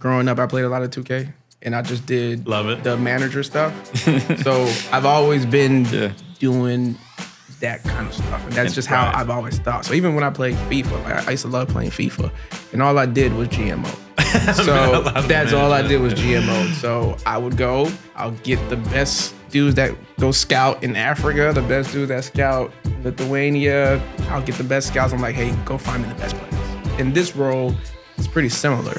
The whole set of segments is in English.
growing up, I played a lot of 2K, and I just did the manager stuff. So I've always been doing that kind of stuff, and that's just how I've always thought. So even when I played FIFA, like I used to love playing FIFA, and all I did was GMO. So that's all I did was GMO. So I would go, I'll get the best dudes that go scout in Africa, the best dudes that scout Lithuania. I'll get the best scouts. I'm like, hey, go find me the best players. In this role, it's pretty similar.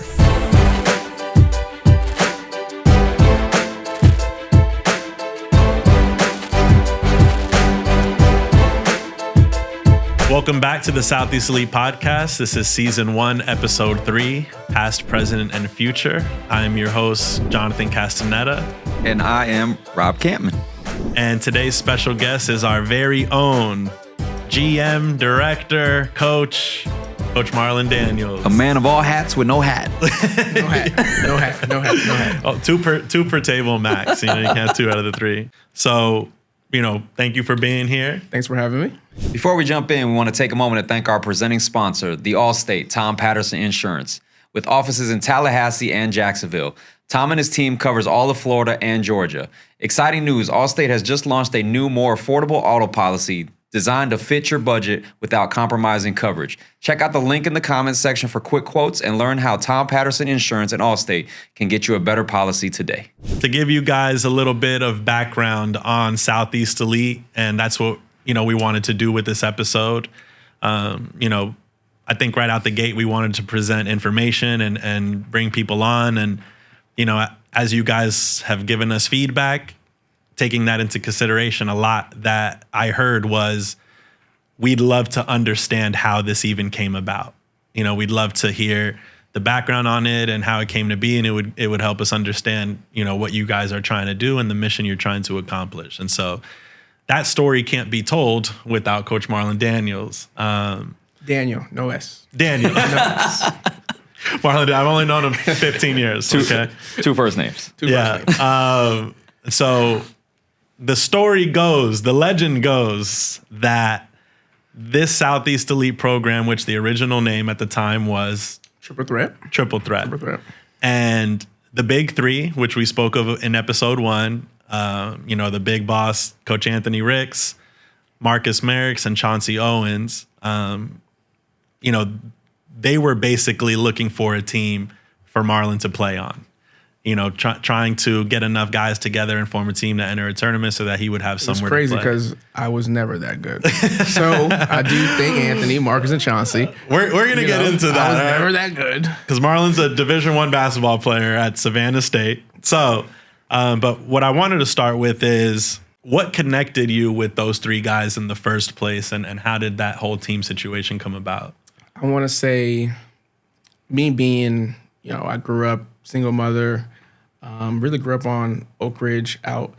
Welcome back to the Southeast Elite Podcast. This is Season 1, Episode 3, Past, Present, and Future. I am your host, Jonathan Castaneda. And I am Rob Campman. And today's special guest is our very own GM, Director, Coach Marlon Daniel. A man of all hats with no hat. No hat. Oh, two per table max. You can't have 2 out of the 3. So, thank you for being here. Thanks for having me. Before we jump in, we want to take a moment to thank our presenting sponsor, the Allstate Tom Patterson Insurance. With offices in Tallahassee and Jacksonville, Tom and his team covers all of Florida and Georgia. Exciting news, Allstate has just launched a new, more affordable auto policy designed to fit your budget without compromising coverage. Check out the link in the comments section for quick quotes and learn how Tom Patterson Insurance and Allstate can get you a better policy today. To give you guys a little bit of background on Southeast Elite, and that's what we wanted to do with this episode. I think right out the gate, we wanted to present information and bring people on. And, as you guys have given us feedback, taking that into consideration, a lot that I heard was, we'd love to understand how this even came about. We'd love to hear the background on it and how it came to be. And it would help us understand, what you guys are trying to do and the mission you're trying to accomplish. And so that story can't be told without Coach Marlon Daniels. Daniel, no S. Daniel. No S. Marlon, I've only known him 15 years. Two first names. So the story goes, the legend goes that this Southeast Elite program, which the original name at the time was Triple Threat. And the Big Three, which we spoke of in Episode 1, the big boss, Coach Anthony Ricks, Marcus Merricks, and Chauncey Owens, they were basically looking for a team for Marlon to play on. Trying to get enough guys together and form a team to enter a tournament so that he would have somewhere to play. It's crazy because I was never that good. So I do think Anthony, Marcus, and Chauncey. We're going to get into that. I was never that good. Because Marlon's a Division I basketball player at Savannah State. So, but what I wanted to start with is, what connected you with those 3 guys in the first place, and how did that whole team situation come about? I want to say, me being, I grew up single mother, really grew up on Oak Ridge out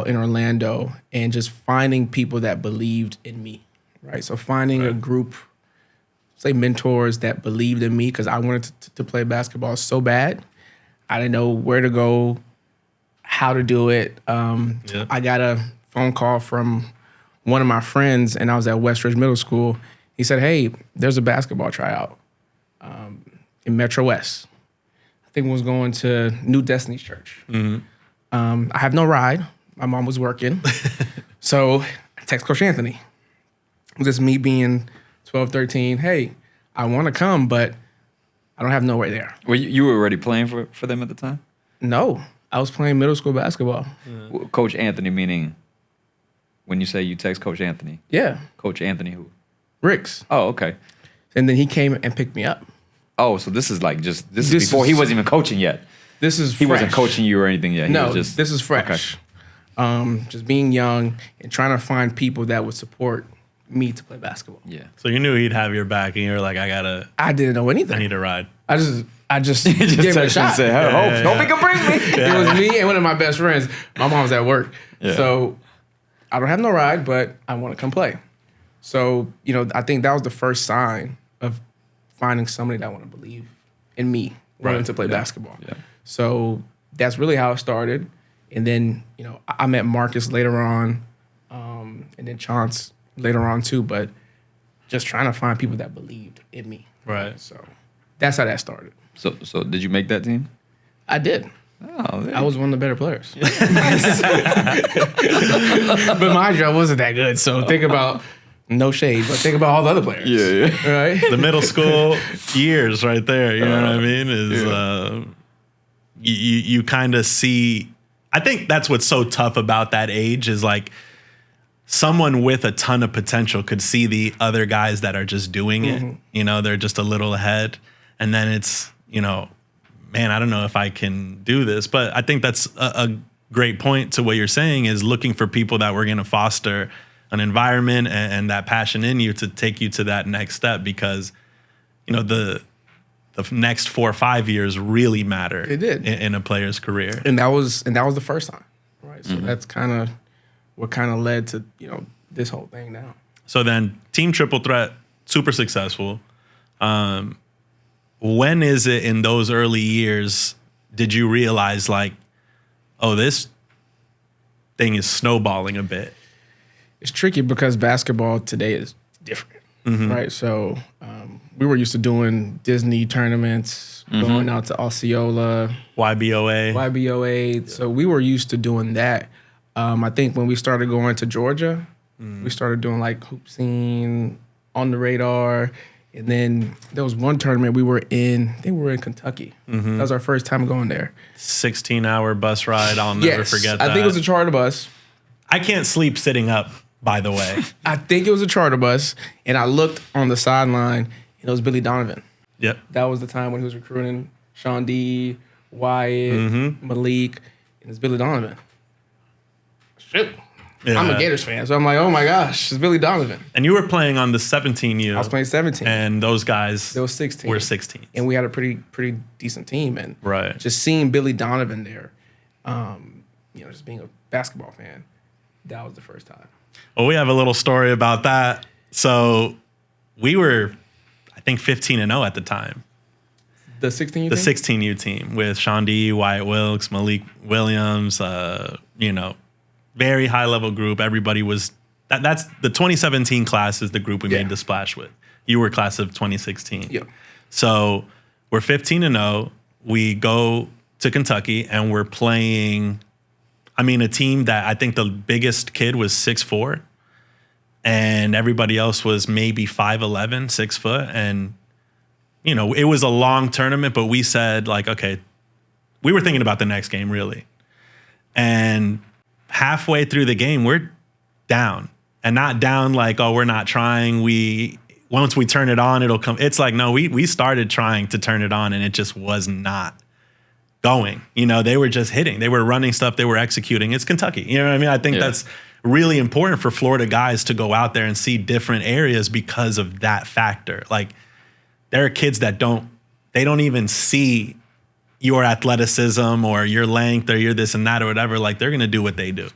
in Orlando, and just finding people that believed in me, right? So finding a group, say mentors that believed in me, because I wanted to play basketball so bad. I didn't know where to go, how to do it. I got a phone call from one of my friends, and I was at Westridge Middle School. He said, hey, there's a basketball tryout in Metro West. I think I was going to New Destiny's Church. Mm-hmm. I have no ride. My mom was working. So I text Coach Anthony. Just me being 12, 13. Hey, I want to come, but I don't have nowhere there. Well, you were already playing for them at the time? No, I was playing middle school basketball. Yeah. Coach Anthony, meaning when you say you text Coach Anthony? Yeah. Coach Anthony who? Ricks. Oh, okay. And then he came and picked me up. Oh, so this is like this is before he wasn't even coaching yet. This is He fresh. wasn't coaching you or anything yet. This is fresh. Okay. Just being young and trying to find people that would support me to play basketball. Yeah. So you knew he'd have your back, and you were like, I didn't know anything. I need a ride. I just gave it a shot. Say, hope he can bring me. It was me and one of my best friends. My mom was at work. Yeah. So I don't have no ride, but I want to come play. So, I think that was the first sign of finding somebody that want to believe in me wanting to play basketball. Yeah. So that's really how it started. And then, I met Marcus later on, and then Chance later on too, but just trying to find people that believed in me. Right. So that's how that started. So did you make that team? I did. Oh, I was one of the better players. But mind you, I wasn't that good. So think about, no shade, but think about all the other players. Yeah. Right? The middle school years right there, you know what I mean? Is you kind of see, I think that's what's so tough about that age is like someone with a ton of potential could see the other guys that are just doing it. You know, they're just a little ahead. And then it's, you know, man, I don't know if I can do this. But I think that's a great point to what you're saying is looking for people that were going to foster an environment and that passion in you to take you to that next step because, you know, the next 4 or 5 years really matter. It did. In a player's career. And that was the first time. Right. So that's kind of what kind of led to, you know, this whole thing now. So then team triple threat, super successful. When is it in those early years did you realize like, oh, this thing is snowballing a bit? It's tricky because basketball today is different, right? So we were used to doing Disney tournaments, going out to Osceola, YBOA. So we were used to doing that. I think when we started going to Georgia, we started doing like hoop scene, on the radar. And then there was one tournament we were in, I think we were in Kentucky. That was our first time going there. 16-hour bus ride. I'll never forget that. I think it was a charter bus. I can't sleep sitting up, by the way. I think it was a charter bus. And I looked on the sideline, and it was Billy Donovan. Yep. That was the time when he was recruiting Sean D, Wyatt, Malik, and it's Billy Donovan. Shit. Yeah. I'm a Gators fan, so I'm like, oh my gosh, it's Billy Donovan. And you were playing on the 17U. I was playing 17. And those guys They were 16. were 16. And we had a pretty decent team. And Right. just seeing Billy Donovan there, you know, just being a basketball fan, that was the first time. Well, we have a little story about that. So we were, I think, 15-0 at the time. The 16U The team? 16U team with Sean D, Wyatt Wilkes, Malik Williams, you know, very high level group. Everybody was, that's the 2017 class is the group we made the splash with. You were class of 2016. Yeah. So we're 15-0. We go to Kentucky and we're playing, I mean, a team that I think the biggest kid was 6'4", and everybody else was maybe 5'11", 6 foot. And, you know, it was a long tournament, but we said like, okay, we were thinking about the next game really. And halfway through the game, we're down, and not down like, oh, we're not trying. Once we turn it on, it'll come. It's like, no, we started trying to turn it on and it just was not going. You know, they were just hitting. They were running stuff. They were executing. It's Kentucky. You know what I mean? I think that's really important for Florida guys to go out there and see different areas because of that factor. Like there are kids that don't even see your athleticism or your length or your this and that or whatever. Like they're going to do what they do.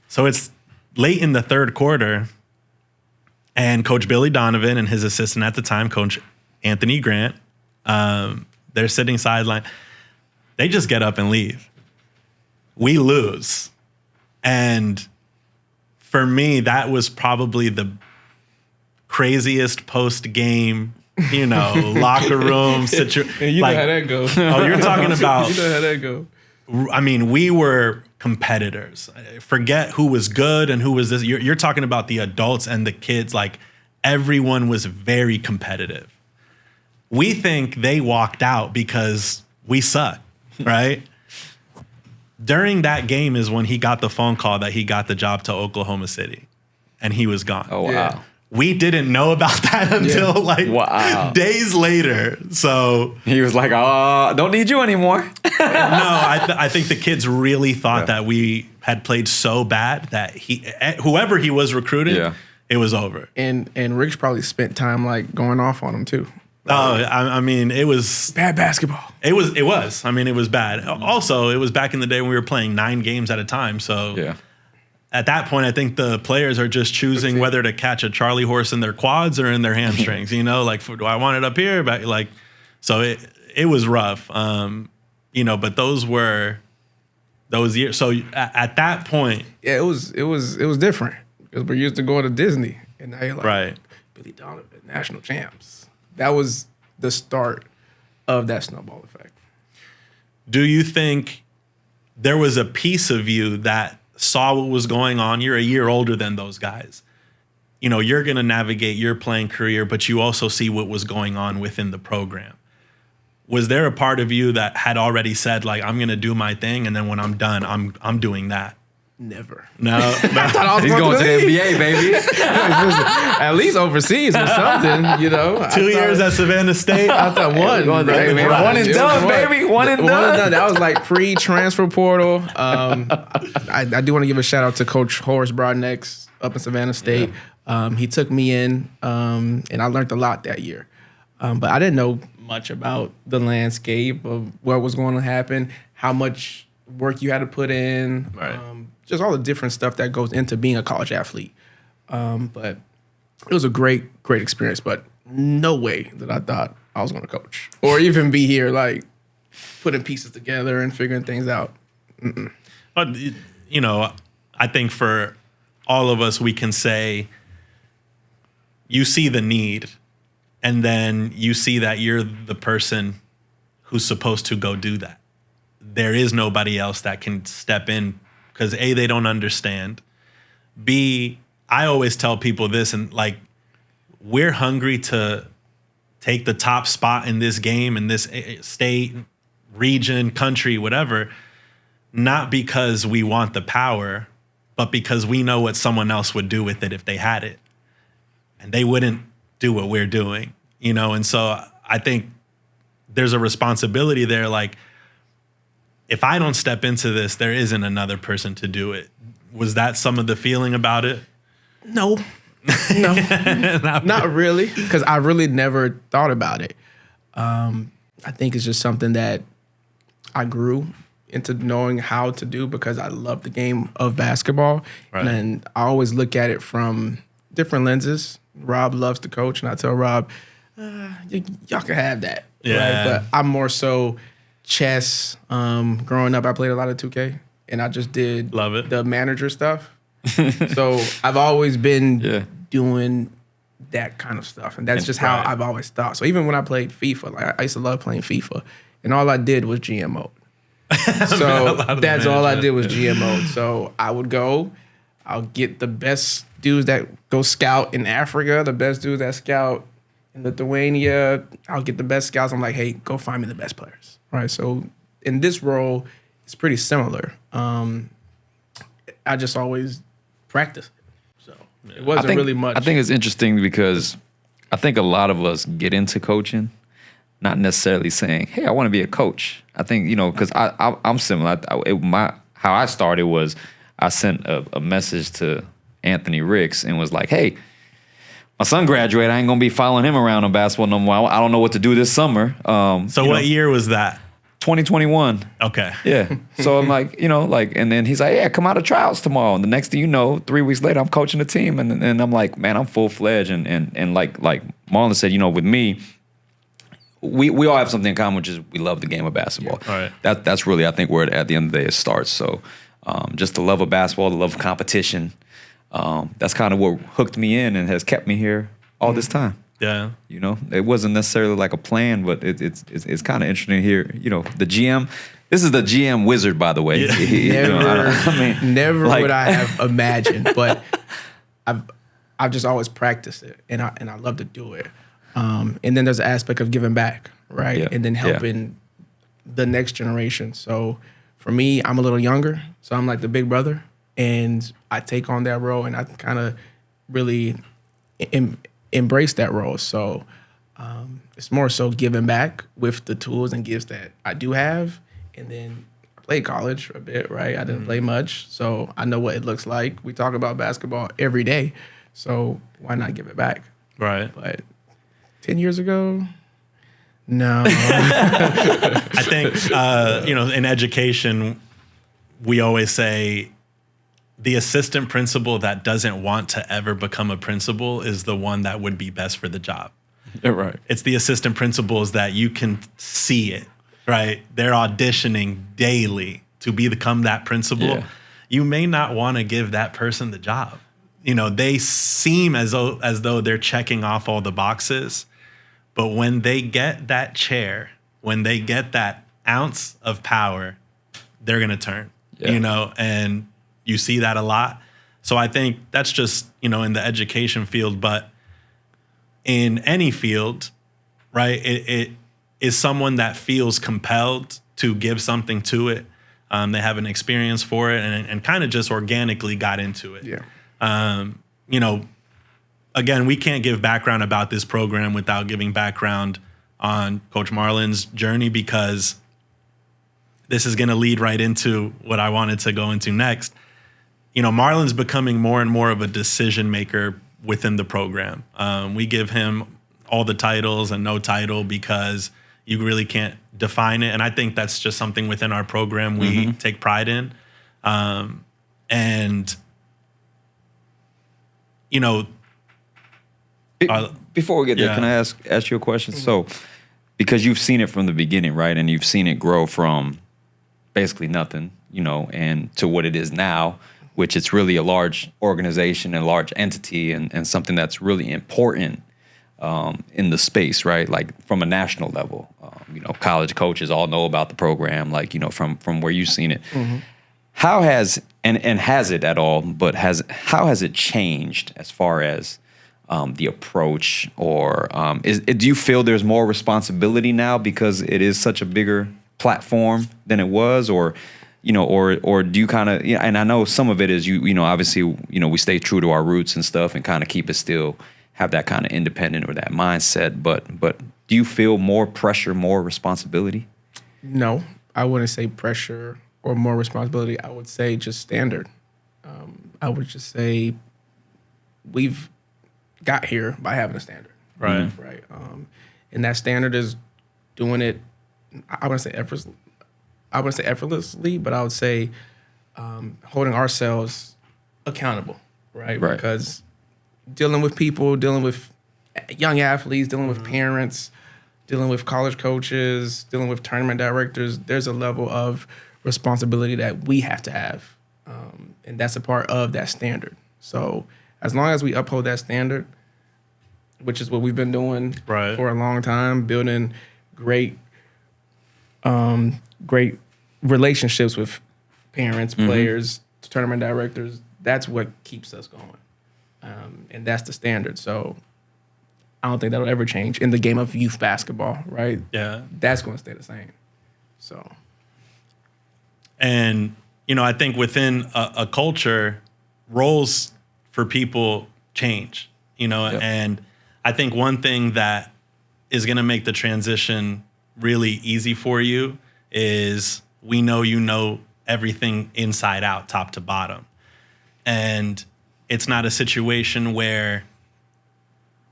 So it's late in the third quarter, and Coach Billy Donovan and his assistant at the time, Coach Anthony Grant, they're sitting sideline. They just get up and leave. We lose. And for me, that was probably the craziest post-game, you know, locker room situation. You know how that goes. Oh, you're talking about, You know how that goes. I mean, we were competitors. Forget who was good and who was this. You're talking about the adults and the kids. Like everyone was very competitive. We think they walked out because we suck, right? During that game is when he got the phone call that he got the job to Oklahoma City, and he was gone. Oh, wow. Yeah. We didn't know about that until days later. So He was like, don't need you anymore. no, I think the kids really thought that we had played so bad that whoever he was recruiting, it was over. And Rick's probably spent time like going off on him too. Oh, I mean, it was Bad basketball. It was. I mean, it was bad. Also, it was back in the day when we were playing 9 games at a time. So at that point, I think the players are just choosing whether to catch a Charlie horse in their quads or in their hamstrings. You know, like, do I want it up here? But like, so it was rough. You know, but those were those years. So at that point, Yeah, it was different because we're used to going to Disney, and now you're like, right. Billy Donovan, national champs. That was the start of that snowball effect. Do you think there was a piece of you that saw what was going on? You're a year older than those guys. You know, you're going to navigate your playing career, but you also see what was going on within the program. Was there a part of you that had already said, like, I'm going to do my thing, and then when I'm done, I'm doing that? Never. No. He's going to the NBA, baby. At least overseas or something, you know. 2 years at Savannah State. I thought one. One right? and done, baby. One and done. That was like pre-transfer portal. I do want to give a shout out to Coach Horace Broadnex up in Savannah State. He took me in, and I learned a lot that year. But I didn't know much about the landscape of what was going to happen, how much work you had to put in, Right. Just all the different stuff that goes into being a college athlete. But it was a great experience, but no way that I thought I was going to coach or even be here, like putting pieces together and figuring things out. But, you know, I think for all of us, we can say you see the need, and then you see that you're the person who's supposed to go do that. There is nobody else that can step in because A, they don't understand. B, I always tell people this, and like, we're hungry to take the top spot in this game, in this state, region, country, whatever, not because we want the power, but because we know what someone else would do with it if they had it. And they wouldn't do what we're doing, you know? And so I think there's a responsibility there. Like, if I don't step into this, there isn't another person to do it. Was that some of the feeling about it? No, not really, because I really never thought about it. I think it's just something that I grew into knowing how to do because I love the game of basketball. Right. And I always look at it from different lenses. Rob loves to coach, and I tell Rob, y'all can have that. Yeah. Right? But I'm more so chess. Growing up, I played a lot of 2K, and I just did Love it. the manager stuff. So I've always been doing that kind of stuff, and that's just how I've always thought. So even when I played FIFA, like I used to love playing FIFA, and all I did was GM mode. So that's all I did was GM mode. So I would go, I'll get the best dudes that go scout in Africa, the best dudes that scout in Lithuania. I'll get the best scouts. I'm like, hey, go find me the best players. Right. So in this role, it's pretty similar. I just always practice. So it wasn't really much. I think it's interesting because I think a lot of us get into coaching, not necessarily saying, hey, I want to be a coach. I think, you know, because I'm similar. How I started was I sent a message to Anthony Ricks and was like, hey, my son graduated. I ain't going to be following him around on basketball no more. I don't know what to do this summer. So what year was that? 2021. Okay. Yeah. So I'm like, you know, like, and then he's like, yeah, come out of tryouts tomorrow. And the next thing you know, 3 weeks later, I'm coaching the team. And I'm like, man, I'm full-fledged. And like Marlon said, you know, with me, we all have something in common, which is we love the game of basketball. Yeah. All right. That's really, I think, where at the end of the day it starts. So just the love of basketball, the love of competition, that's kind of what hooked me in and has kept me here all this time. Yeah. You know, it wasn't necessarily like a plan, but it's kind of interesting here. You know, the GM. This is the GM wizard, by the way. Yeah. Never like, would I have imagined, but I've just always practiced it, and I love to do it. And then there's an aspect of giving back, right? Yeah. And then helping the next generation. So for me, I'm a little younger, so I'm like the big brother, and I take on that role, and I kind of really embrace that role. So it's more so giving back with the tools and gifts that I do have. And then I played college a bit, right? I didn't play much, so I know what it looks like. We talk about basketball every day, so why not give it back? Right. But 10 years ago, no. I think, you know, in education, we always say the assistant principal that doesn't want to ever become a principal is the one that would be best for the job. Yeah, right. It's the assistant principals that you can see it, right? They're auditioning daily to become that principal. Yeah. You may not want to give that person the job. You know, they seem as though they're checking off all the boxes, but when they get that chair, when they get that ounce of power, they're going to turn, Yeah. you know, and you see that a lot. So I think that's just, you know, in the education field, but in any field, right, it is someone that feels compelled to give something to it. They have an experience for it and kind of just organically got into it. Yeah. You know, again, we can't give background about this program without giving background on Coach Marlon's journey, because this is going to lead right into what I wanted to go into next. You know, Marlon's becoming more and more of a decision maker within the program. We give him all the titles and no title because you really can't define it. And I think that's just something within our program we take pride in. And, you know, Before we get there, yeah. can I ask you a question? So, because you've seen it from the beginning, right? And you've seen it grow from basically nothing, you know, and to what it is now, which it's really a large organization and large entity and something that's really important in the space, right? Like from a national level, you know, college coaches all know about the program, like, you know, from where you've seen it. How has, and has it at all, but how has it changed as far as the approach, or do you feel there's more responsibility now because it is such a bigger platform than it was, or you know, or do you kind of, you know, and I know some of it is you know, obviously, you know, we stay true to our roots and stuff and kind of keep it still, have that kind of independent or that mindset, but do you feel more pressure, more responsibility? No, I wouldn't say pressure or more responsibility. I would say just standard. I would just say we've got here by having a standard. Right. Right. And that standard is doing it, I wouldn't say effortlessly, but I would say holding ourselves accountable, right? Right. Because dealing with people, dealing with young athletes, dealing with parents, dealing with college coaches, dealing with tournament directors, there's a level of responsibility that we have to have. And that's a part of that standard. So as long as we uphold that standard, which is what we've been doing Right. for a long time, building great relationships with parents, players, tournament directors, that's what keeps us going. And that's the standard. So I don't think that'll ever change in the game of youth basketball, right? Yeah. That's going to stay the same. So. And, you know, I think within a culture, roles for people change, you know, Yep. and I think one thing that is going to make the transition really easy for you is we know you know everything inside out, top to bottom. And it's not a situation where,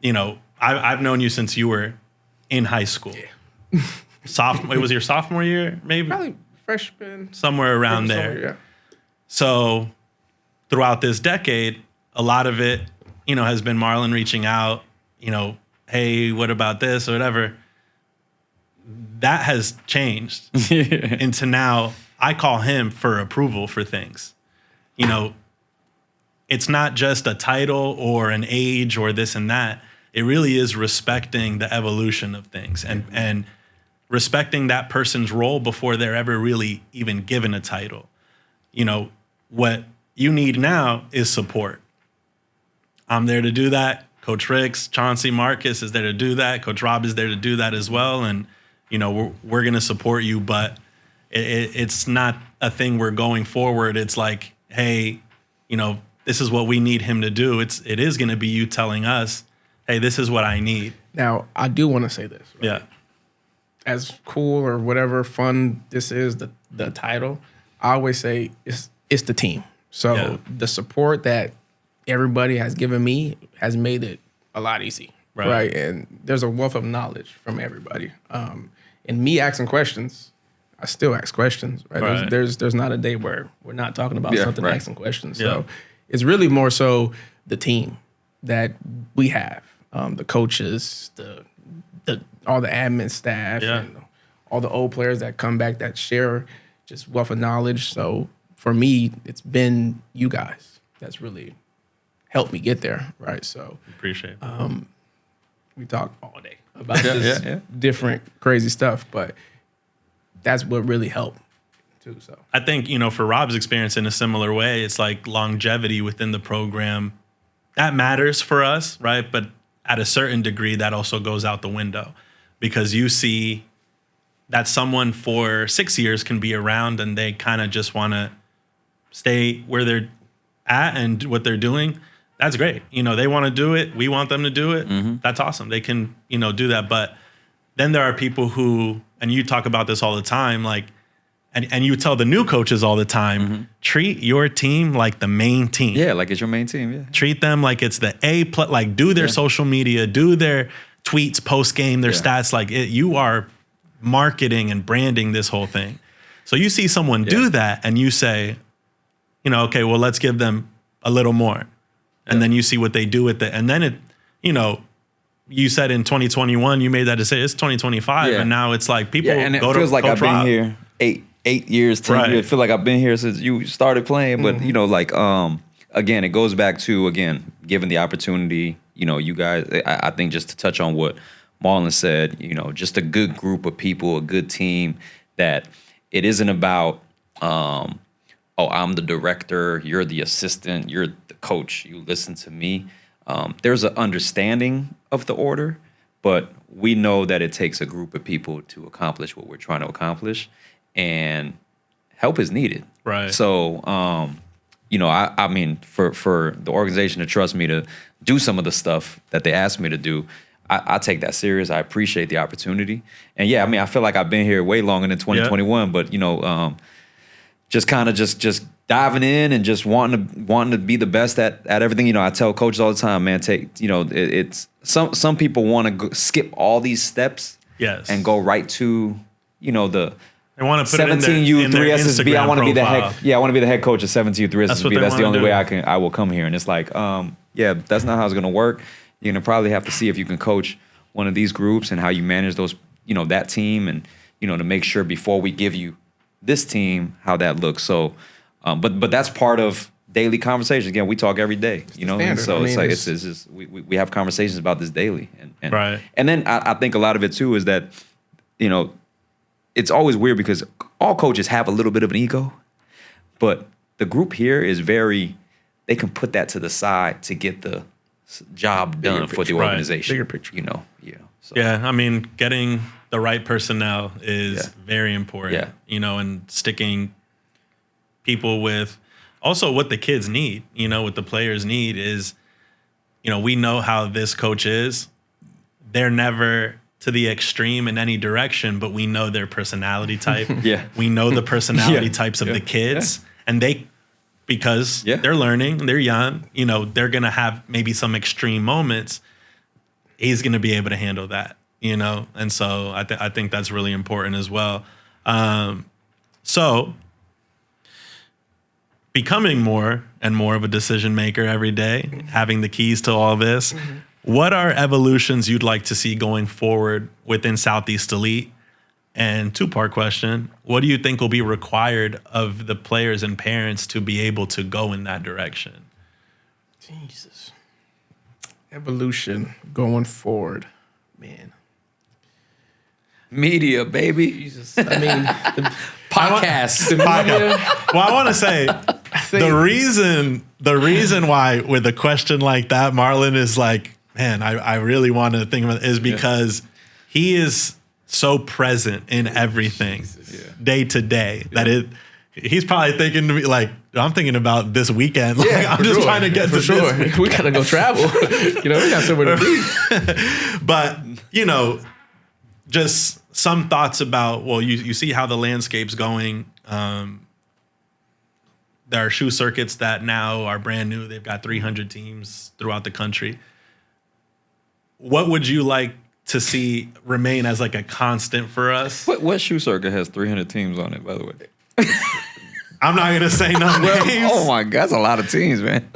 you know, I've known you since you were in high school. Yeah. Sophomore, it was your sophomore year, maybe? Probably freshman. Somewhere around there. Summer, yeah. So throughout this decade, a lot of it, you know, has been Marlon reaching out, you know, hey, what about this or whatever. That has changed into now I call him for approval for things. You know, it's not just a title or an age or this and that. It really is respecting the evolution of things and respecting that person's role before they're ever really even given a title. You know, what you need now is support. I'm there to do that. Coach Ricks, Chauncey, Marcus is there to do that. Coach Rob is there to do that as well. And, you know, we're going to support you, but it's not a thing we're going forward. It's like, hey, you know, this is what we need him to do. It is going to be you telling us, hey, this is what I need. Now, I do want to say this. Right? Yeah. As cool or whatever fun this is, the title, I always say it's the team. So Yeah. the support that everybody has given me has made it a lot easy, right? And there's a wealth of knowledge from everybody. And me asking questions, I still ask questions, right? Right. There's not a day where we're not talking about something, right. asking questions. Yeah. So it's really more so the team that we have, the coaches, the all the admin staff, Yeah. and all the old players that come back that share just wealth of knowledge. So for me, it's been you guys that's really helped me get there, right? So Appreciate it. we talk all day about this different crazy stuff, but that's what really helped too. So I think, for Rob's experience in a similar way, it's like longevity within the program. That matters for us, right? But at a certain degree, that also goes out the window because you see that someone for 6 years can be around and they kind of just want to stay where they're at and what they're doing. That's great. They want to do it. We want them to do it. Mm-hmm. That's awesome. They can, do that. But then there are people who, and you talk about this all the time, like, and you tell the new coaches all the time, treat your team like the main team. Yeah, like it's your main team. Yeah. Treat them like it's the A+, like do their social media, do their tweets post game, their stats. Like you are marketing and branding this whole thing. So you see someone do that and you say, okay, well, let's give them a little more. And then you see what they do with it. And then it, you said in 2021, you made that decision. It's 2025. And now it's like people and it go feels to like Coach I've been Rob. here 8 years, 10 Right. years. I feel like I've been here since you started playing. But, again, it goes back to, given the opportunity, you guys, I think just to touch on what Marlon said, just a good group of people, a good team, that it isn't about, I'm the director, you're the assistant, you're the coach, you listen to me. There's an understanding of the order, but we know that it takes a group of people to accomplish what we're trying to accomplish, and help is needed. Right. So, I mean, for the organization to trust me to do some of the stuff that they asked me to do, I take that serious. I appreciate the opportunity. And yeah, I mean, I feel like I've been here way longer than 2021, but just kind of just diving in and just wanting to be the best at everything. I tell coaches all the time, man, it's some people want to skip all these steps and go right to, They want to put 17U it in their 3SSB. I Instagram want to be the profile. head. Yeah, I want to be the head coach of 17U 3SSB. That's what they That's the wanna only do. way I will come here. And it's like, that's not how it's going to work. You're going to probably have to see if you can coach one of these groups and how you manage those, that team, and to make sure before we give you this team how that looks. So, but that's part of daily conversations. Again, we talk every day. And so it's just we have conversations about this daily. And Right. And then I think a lot of it too is that it's always weird because all coaches have a little bit of an ego, but the group here is they can put that to the side to get the job done for the Right. organization. Bigger picture. So. Yeah, I mean, getting the right personnel is very important. And sticking people with also what the kids need, what the players need is, we know how this coach is. They're never to the extreme in any direction, but we know their personality type. We know the personality types of the kids, and because they're learning, they're young, they're going to have maybe some extreme moments. He's going to be able to handle that, And so I think that's really important as well. So becoming more and more of a decision maker every day, having the keys to all this, what are evolutions you'd like to see going forward within Southeast Elite? And two-part question, what do you think will be required of the players and parents to be able to go in that direction? Jesus. Evolution going forward, man. Media, baby. Jesus. I mean, the Podcast. Well, I want to say the reason why with a question like that, Marlon is like, man, I really want to think about it, is because he is so present in everything day to day that he's probably thinking to me like, I'm thinking about this weekend. Like, I'm just trying to get to this. We gotta go travel. We got somewhere to be. But, just some thoughts about, well, you see how the landscape's going. There are shoe circuits that now are brand new. They've got 300 teams throughout the country. What would you like to see remain as like a constant for us? What shoe circuit has 300 teams on it, by the way? I'm not going to say no names. Oh my God, that's a lot of teams, man.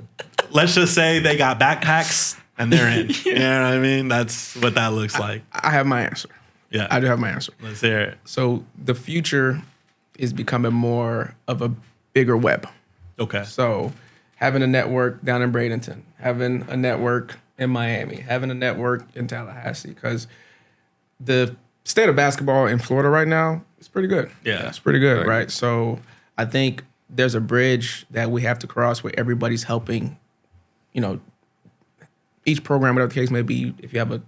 Let's just say they got backpacks and they're in. You know what I mean? That's what that looks like. I have my answer. Yeah. I do have my answer. Let's hear it. So the future is becoming more of a bigger web. Okay. So having a network down in Bradenton, having a network in Miami, having a network in Tallahassee, because the state of basketball in Florida right now, It's pretty good. Yeah. It's pretty good, Right. right? So I think there's a bridge that we have to cross where everybody's helping, you know, each program, whatever the case may be, if you have a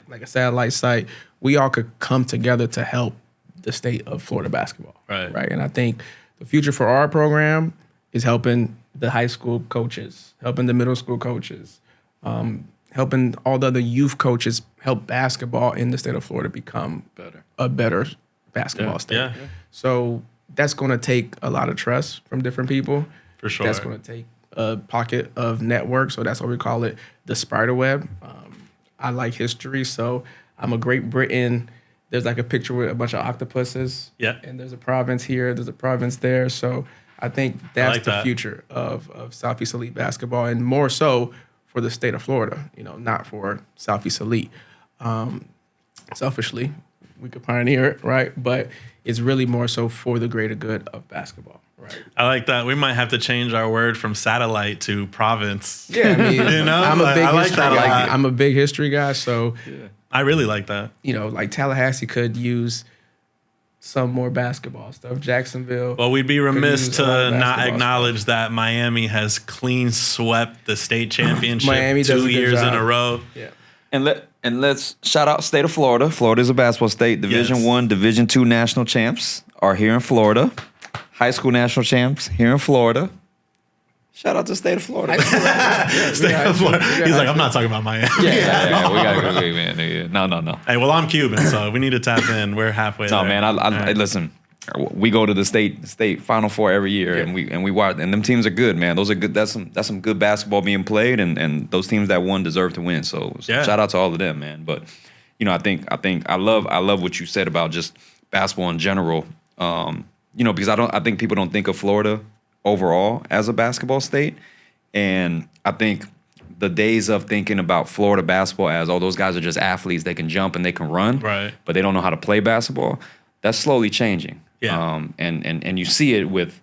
like a satellite site, we all could come together to help the state of Florida basketball. Right. And I think the future for our program is helping the high school coaches, helping the middle school coaches, helping all the other youth coaches help basketball in the state of Florida become a better basketball state. Yeah. So that's going to take a lot of trust from different people. For sure. That's going to take a pocket of network. So that's why we call it the spider web. I like history, so I'm a Great Britain. There's like a picture with a bunch of octopuses. Yeah. And there's a province here, there's a province there. So I think that's like the that. future of Southeast Elite basketball, and more so for the state of Florida, not for Southeast Elite. Selfishly, we could pioneer it, right? But it's really more so for the greater good of basketball, right? I like that. We might have to change our word from satellite to province. Yeah, I mean, I'm a big I like history that a guy. lot. I'm a big history guy, so I really like that. like Tallahassee could use some more basketball stuff. Jacksonville. Well, we'd be remiss use a lot to of not basketball acknowledge that Miami has clean swept the state championship Miami does a 2 good years in job. a row. Yeah. And let's shout out state of Florida. Florida is a basketball state. Division Yes. 1, Division 2 national champs are here in Florida. High school national champs here in Florida. Shout out to state of Florida. State of Florida. He's like, I'm not talking about Miami. Yeah, we gotta go, man. Yeah. No. Hey, well, I'm Cuban, so we need to tap in. We're halfway No, there. man. I listen. We go to the state Final Four every year, and we watch, and them teams are good, man. Those are good. That's some good basketball being played, and those teams that won deserve to win. So Yeah. shout out to all of them, man. But I think I love what you said about just basketball in general. Because I think people don't think of Florida overall as a basketball state, and I think the days of thinking about Florida basketball as, oh, those guys are just athletes, they can jump and they can run, Right. but they don't know how to play basketball. That's slowly changing. Yeah. And you see it with,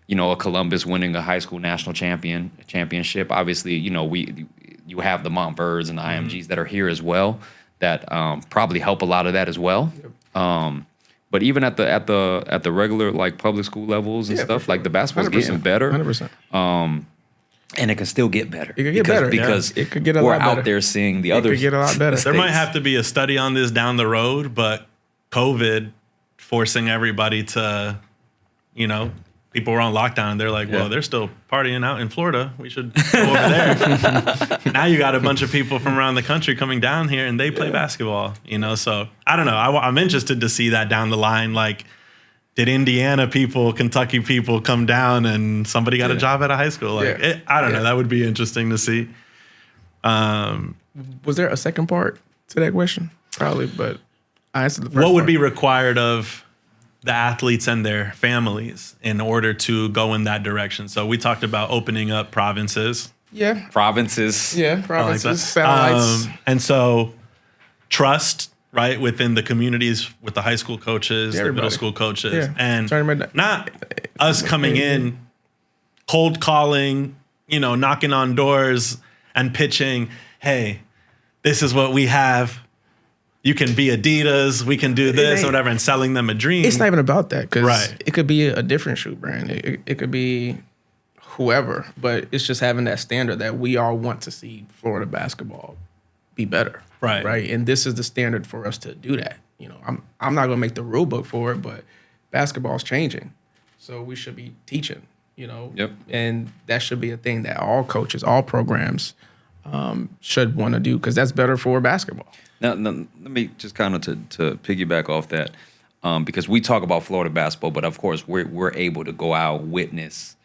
a Columbus winning a high school national championship. Obviously, you have the Montverts and the IMGs that are here as well that probably help a lot of that as well. But even at the regular like public school levels and Yeah, for stuff, sure. like the basketball's getting better. 100%. And it can still get better. It could get better, yeah. Because It could get a we're lot out better. there seeing the It other could get a lot better. There might states. have to be a study on this down the road, but COVID forcing everybody to, people were on lockdown and they're like, well, they're still partying out in Florida. We should go over there. Now you got a bunch of people from around the country coming down here and they play basketball, so I don't know. I'm interested to see that down the line. Like, did Indiana people, Kentucky people come down and somebody got a job at a high school? Like, I don't know. That would be interesting to see. Was there a second part to that question? Probably, but I answered the first What would part. be required of the athletes and their families in order to go in that direction? So we talked about opening up provinces. Yeah. provinces. Yeah. I like Provinces, that. satellites. And so trust, right, within the communities with the high school coaches, the middle Everybody. school coaches, Yeah. and Tournament. not us coming in, cold calling, knocking on doors and pitching, hey, this is what we have. You can be Adidas, we can do this or ain't- whatever, and selling them a dream. It's not even about that, because Right. it could be a different shoe brand. It could be whoever, but it's just having that standard that we all want to see Florida basketball be better. Right. Right. And this is the standard for us to do that. I'm not gonna make the rule book for it, but basketball's changing. So we should be teaching, Yep. And that should be a thing that all coaches, all programs should want to do, because that's better for basketball. Now, let me just kind of to piggyback off that, because we talk about Florida basketball, but of course we're able to go out, witness,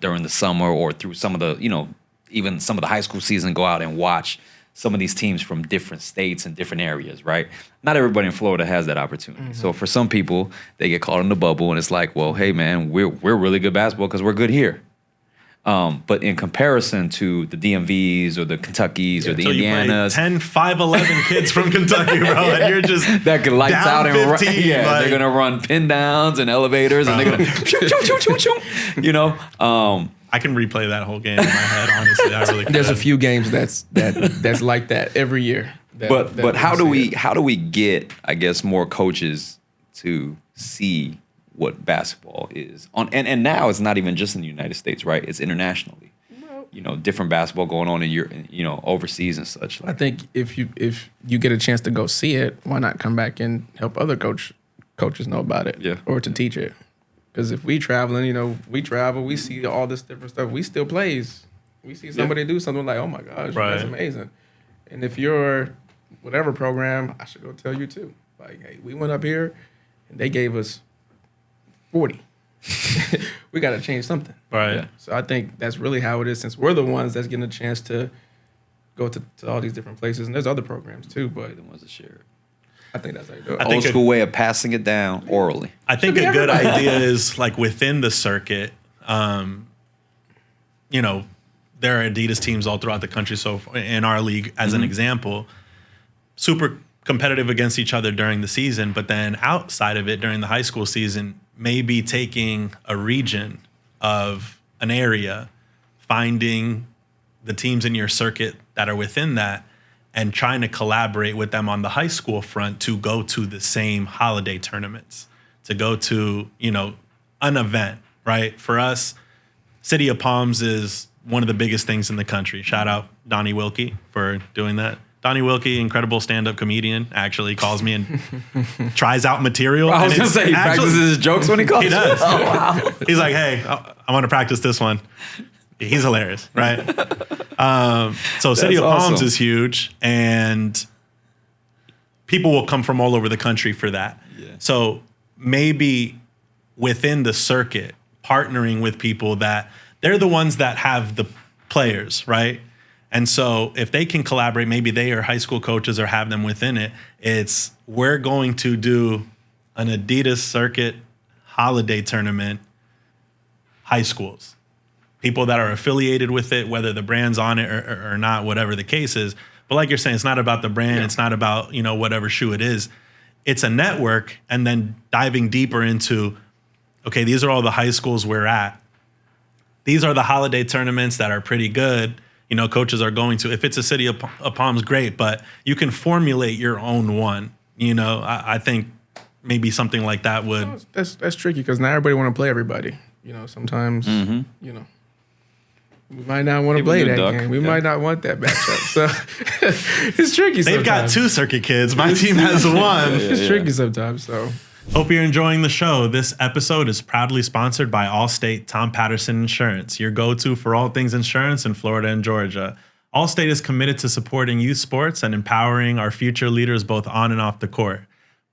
during the summer or through some of the, even some of the high school season, go out and watch some of these teams from different states and different areas, right? Not everybody in Florida has that opportunity. Mm-hmm. So for some people, they get caught in the bubble, and it's like, well, hey man, we're really good basketball because we're good here. But in comparison to the DMVs or the Kentuckys or the So you play Indianas, 10, 5'11" kids from Kentucky, bro, and you're just that could lights down out and run. 15, Yeah, like- they're gonna run pin downs and elevators, and they're gonna choo choo choo choo choo. I can replay that whole game in my head, honestly. I really There's a could. few games that's like that every year. But how do we get, I guess, more coaches to see what basketball is and now it's not even just in the United States, right? It's internationally. Different basketball going on overseas and such. I think if you get a chance to go see it, why not come back and help other coaches know about it, or to teach it? Because if we traveling, we travel, we see all this different stuff. We still plays. We see somebody do something like, oh my gosh, that's amazing. And if you're whatever program, I should go tell you too. Like, hey, we went up here and they gave us 40. We got to change something. Right. Yeah. So I think that's really how it is, since we're the ones that's getting a chance to go to all these different places. And there's other programs too, but The ones that share it. I think that's how you do it. Old school way of passing it down orally. I think a good idea is like within the circuit, there are Adidas teams all throughout the country. So in our league, as an example, super competitive against each other during the season, but then outside of it during the high school season, maybe taking a region of an area, finding the teams in your circuit that are within that, and trying to collaborate with them on the high school front to go to the same holiday tournaments, to go to, an event, right? For us, City of Palms is one of the biggest things in the country. Shout out Donnie Wilkie for doing that. Donnie Wilkie, incredible stand-up comedian, actually calls me and tries out material. I was going to say, he practices his jokes when he calls. He does. Oh, wow. He's like, hey, I want to practice this one. He's hilarious, right? So City of Palms awesome. is huge, and people will come from all over the country for that. Yeah. So maybe within the circuit, partnering with people that they're the ones that have the players, right? And so if they can collaborate, maybe they are high school coaches or have them within it, it's we're going to do an Adidas circuit holiday tournament, high schools. People that are affiliated with it, whether the brand's on it or not, whatever the case is. But like you're saying, it's not about the brand. Yeah. It's not about, whatever shoe it is. It's a network, and then diving deeper into, okay, these are all the high schools we're at. These are the holiday tournaments that are pretty good. Coaches are going to. If it's a City of Palms, great, but you can formulate your own one. I think maybe something like that would. That's tricky because not everybody want to play everybody. Sometimes, we might not want to play that game. We might not want that matchup. So it's tricky sometimes. They've got 2 circuit kids. My team has 1. It's tricky sometimes, so. Hope you're enjoying the show. This episode is proudly sponsored by Allstate Tom Patterson Insurance, your go-to for all things insurance in Florida and Georgia. Allstate is committed to supporting youth sports and empowering our future leaders both on and off the court.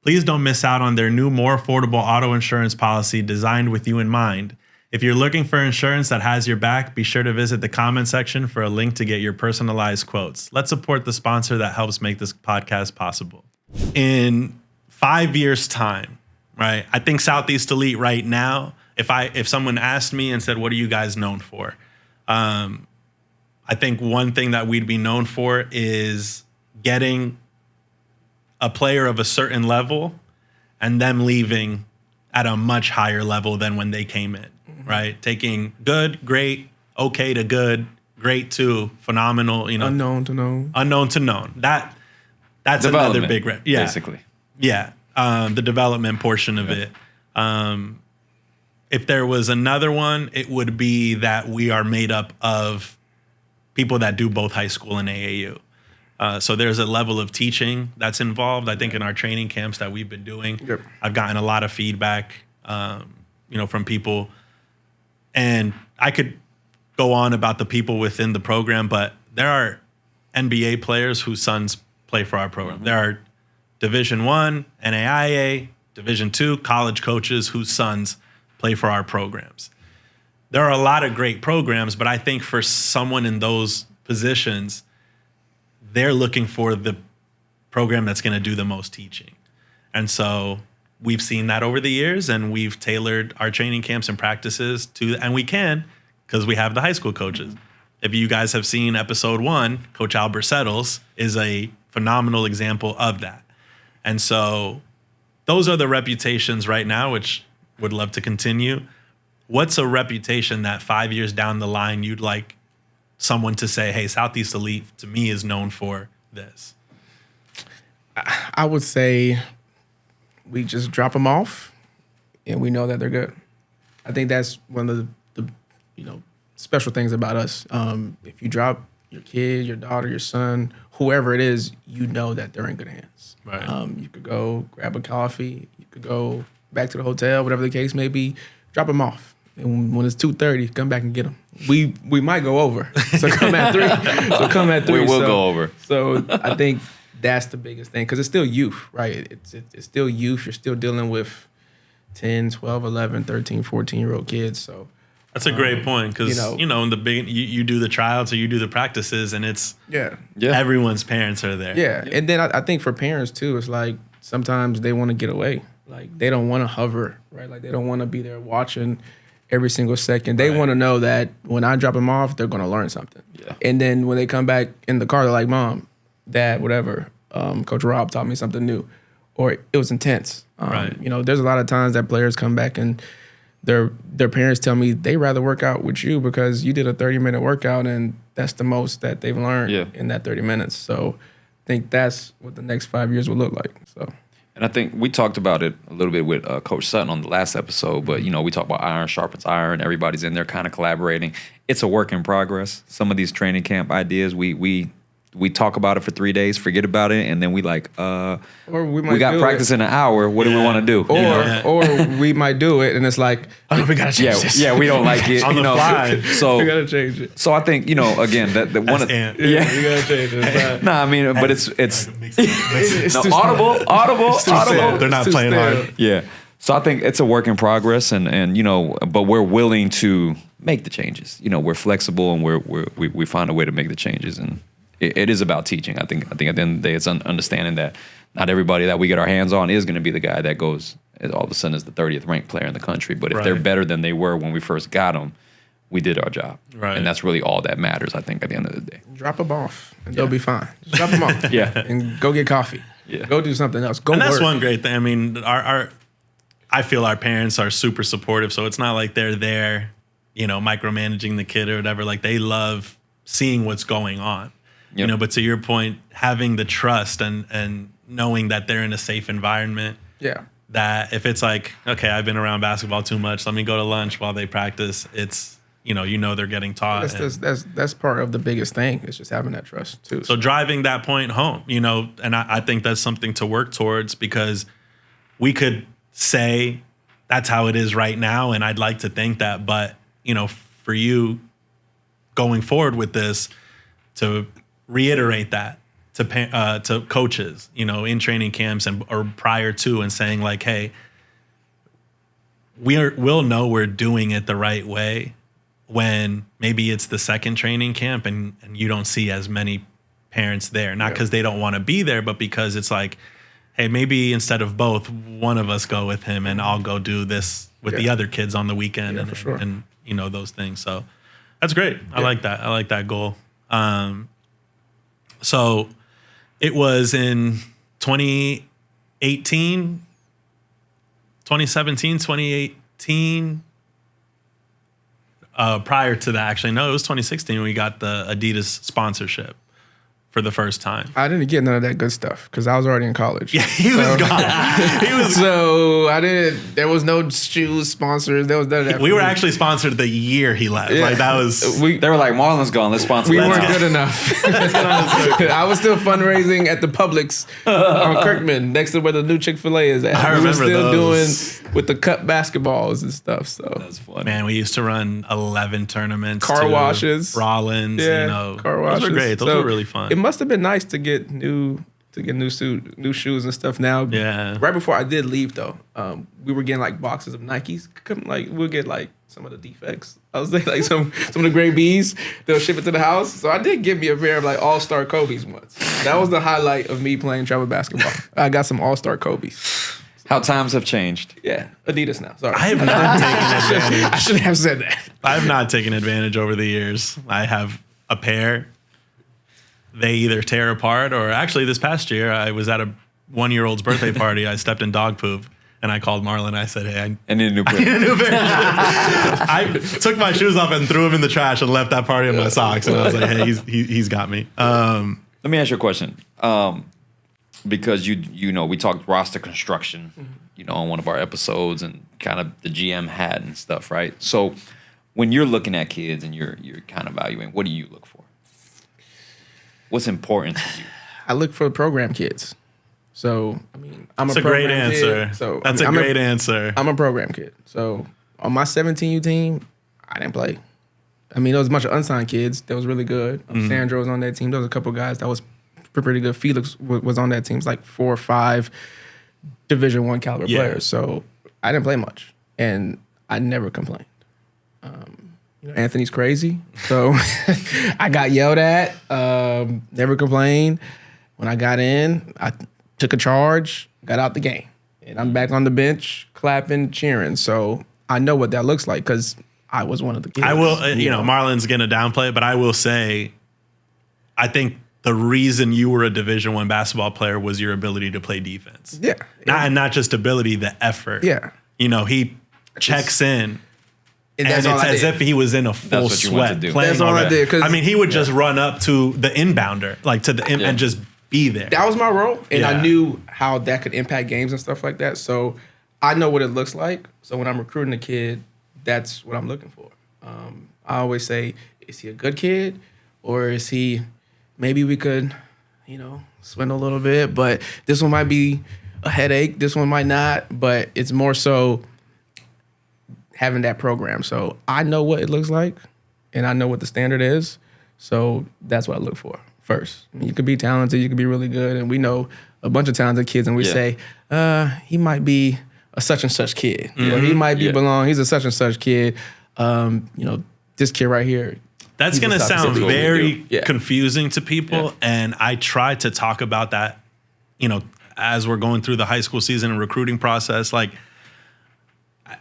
Please don't miss out on their new, more affordable auto insurance policy designed with you in mind. If you're looking for insurance that has your back, be sure to visit the comment section for a link to get your personalized quotes. Let's support the sponsor that helps make this podcast possible. In 5 years' time, right? I think Southeast Elite right now, if someone asked me and said, what are you guys known for? I think one thing that we'd be known for is getting a player of a certain level and them leaving at a much higher level than when they came in, right? Taking good, great, okay to good, great to phenomenal, Unknown to known. Unknown to known. That's another big, basically. Yeah. The development portion of it. If there was another one, it would be that we are made up of people that do both high school and AAU. So there's a level of teaching that's involved. I think in our training camps that we've been doing, I've gotten a lot of feedback, from people. And I could go on about the people within the program, but there are NBA players whose sons play for our program. There are Division I, NAIA, Division II college coaches whose sons play for our programs. There are a lot of great programs, but I think for someone in those positions, they're looking for the program that's going to do the most teaching. And so we've seen that over the years, and we've tailored our training camps and practices to, and we can, because we have the high school coaches. If you guys have seen episode 1, Coach Albert Settles is a phenomenal example of that. And so those are the reputations right now, which would love to continue. What's a reputation that 5 years down the line you'd like someone to say, hey, Southeast Elite to me is known for this? I would say we just drop them off, and we know that they're good. I think that's one of the special things about us. If you drop your kid, your daughter, your son, whoever it is, you know that they're in good hands. Right. You could go grab a coffee. You could go back to the hotel, whatever the case may be. Drop them off, and when it's 2:30, come back and get them. We might go over, so come at 3. So come at 3. We will go over. So I think that's the biggest thing because it's still youth, right? It's still youth. You're still dealing with 10, 12, 11, 13, 14-year-old kids. So That's a great point because, in the beginning, you do the tryouts or you do the practices and it's everyone's parents are there. Yeah. And then I think for parents too, it's like sometimes they want to get away. Like they don't want to hover, right? Like they don't want to be there watching every single second. They want to know that when I drop them off, they're going to learn something. Yeah. And then when they come back in the car, they're like, Mom, Dad, whatever, Coach Rob taught me something new. Or it was intense. Right. There's a lot of times that players come back and their parents tell me they rather work out with you because you did a 30-minute workout and that's the most that they've learned in that 30 minutes. So I think that's what the next 5 years will look like. So, and I think we talked about it a little bit with Coach Sutton on the last episode, but, we talk about iron sharpens iron. Everybody's in there kind of collaborating. It's a work in progress. Some of these training camp ideas, we talk about it for 3 days, forget about it, and then we or we got practice in an hour. What do we want to do? Or we might do it, and it's like, oh no, we gotta change this. Yeah, we don't like it on the fly. So we gotta change it. So I think again that one of we gotta change it. No, I mean, but it's audible. They're not playing hard. Yeah. So I think it's a work in progress, and but we're willing to make the changes. We're flexible, and we find a way to make the changes, and it is about teaching. I think at the end of the day, it's understanding that not everybody that we get our hands on is going to be the guy that goes all of a sudden is the 30th ranked player in the country. But if they're better than they were when we first got them, we did our job. Right. And that's really all that matters, I think, at the end of the day. Drop them off, and they'll be fine. Just drop them off. And go get coffee. Yeah. Go do something else. Go and that's work. one great thing. I mean, I feel our parents are super supportive, so it's not like they're there, micromanaging the kid or whatever. Like they love seeing what's going on. Yep. But to your point, having the trust and knowing that they're in a safe environment. Yeah. That if it's like, okay, I've been around basketball too much, let me go to lunch while they practice. It's they're getting taught. That's part of the biggest thing. It's just having that trust too. So driving that point home, and I think that's something to work towards because we could say that's how it is right now, and I'd like to think that, but for you going forward with this, to reiterate that to coaches, in training camps or prior to, and saying like, hey, we'll know we're doing it the right way when maybe it's the second training camp and you don't see as many parents there, not because they don't want to be there, but because it's like, hey, maybe instead of both, one of us go with him and I'll go do this with the other kids on the weekend and those things. So that's great. I like that. I like that goal. So it was in 2017, 2018. Prior to that, actually, no, it was 2016. We got the Adidas sponsorship for the first time. I didn't get none of that good stuff because I was already in college. Yeah, he was gone. So I didn't. There was no shoes sponsors. There was none of that. We were actually sponsored the year he left. Yeah. Like that was. They were like, Marlon's gone. Let's sponsor. We weren't good enough. I was still fundraising at the Publix on Kirkman, next to where the new Chick-fil-A is at. I remember we were still those. doing with the cup basketballs and stuff. So That's funny. Man, we used to run 11 tournaments. Car washes. Rollins. Car washes. Those were great. Those were really fun. It must have been nice to get new shoes and stuff now. Yeah. Right before I did leave though, we were getting like boxes of Nikes. We'll get like some of the defects. I was like some of the grade B's. They'll ship it to the house. So I did get me a pair of like All-Star Kobe's once. That was the highlight of me playing travel basketball. I got some All-Star Kobe's. How times have changed. Yeah, Adidas now. Sorry. I have not taken advantage. I shouldn't have said that. I have not taken advantage over the years. I have a pair. They either tear apart or actually this past year I was at a 1-year-old's birthday party. I stepped in dog poop and I called Marlon. I said, hey, I need a new pair. I took my shoes off and threw them in the trash and left that party in my socks. And I was like, hey, he's got me. Let me ask you a question. because you know, we talked roster construction, you know, on one of our episodes and kind of the GM hat and stuff, right? So when you're looking at kids and you're kind of evaluating, what do you look for? What's important to you? I look for program kids. So, I mean, I'm That's a a great program answer. kid. So That's I mean, a great answer. I'm a program kid. So on my 17U team, I didn't play. I mean, there was a bunch of unsigned kids that was really good. Sandro was on that team. There was a couple guys that was pretty good. Felix was on that team. It's like 4 or 5 Division I caliber players. So I didn't play much, and I never complained. You know, Anthony's crazy, so I got yelled at. Never complained. When I got in, I took a charge, got out the game, and I'm back on the bench, clapping, cheering. So I know what that looks like because I was one of the kids. I will, you know, Marlon's going to downplay it, but I will say, I think the reason you were a Division I basketball player was your ability to play defense. Yeah. Not just ability, the effort. Yeah. You know, he checks in. And that's it's all I as did. if he was in a full what you wanted sweat to do. playing That's all I already. did, 'cause- I mean, he would just run up to the inbounder, like to the and just be there. That was my role, and Yeah. I knew how that could impact games and stuff like that. So I know what it looks like. So when I'm recruiting a kid, that's what I'm looking for. I always say, is he a good kid, or is he? Maybe we could, you know, swindle a little bit, but this one might be a headache. This one might not, but it's more so having that program. So I know what it looks like, and I know what the standard is. So that's what I look for first. I mean, you could be talented, you could be really good, and we know a bunch of talented kids, and we say, he might be a such and such kid. Or he might be belong. He's a such and such kid. You know, this kid right here. That's he's going to a South sound Pacific. very Yeah. confusing to people. And I try to talk about that, you know, as we're going through the high school season and recruiting process. Like,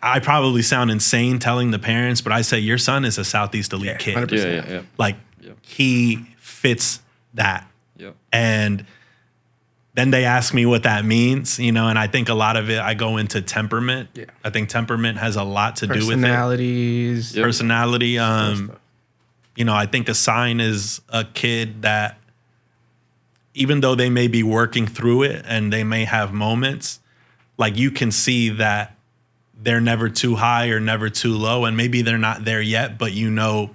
I probably sound insane telling the parents, but I say, your son is a Southeast Elite kid. 100%. Yeah. Like, he fits that. Yep. And then they ask me what that means, you know, and I think a lot of it, I go into temperament. Yeah. I think temperament has a lot to do with it. Personalities. Personality. You know, I think a sign is a kid that, even though they may be working through it and they may have moments, like you can see that they're never too high or never too low. And maybe they're not there yet, but you know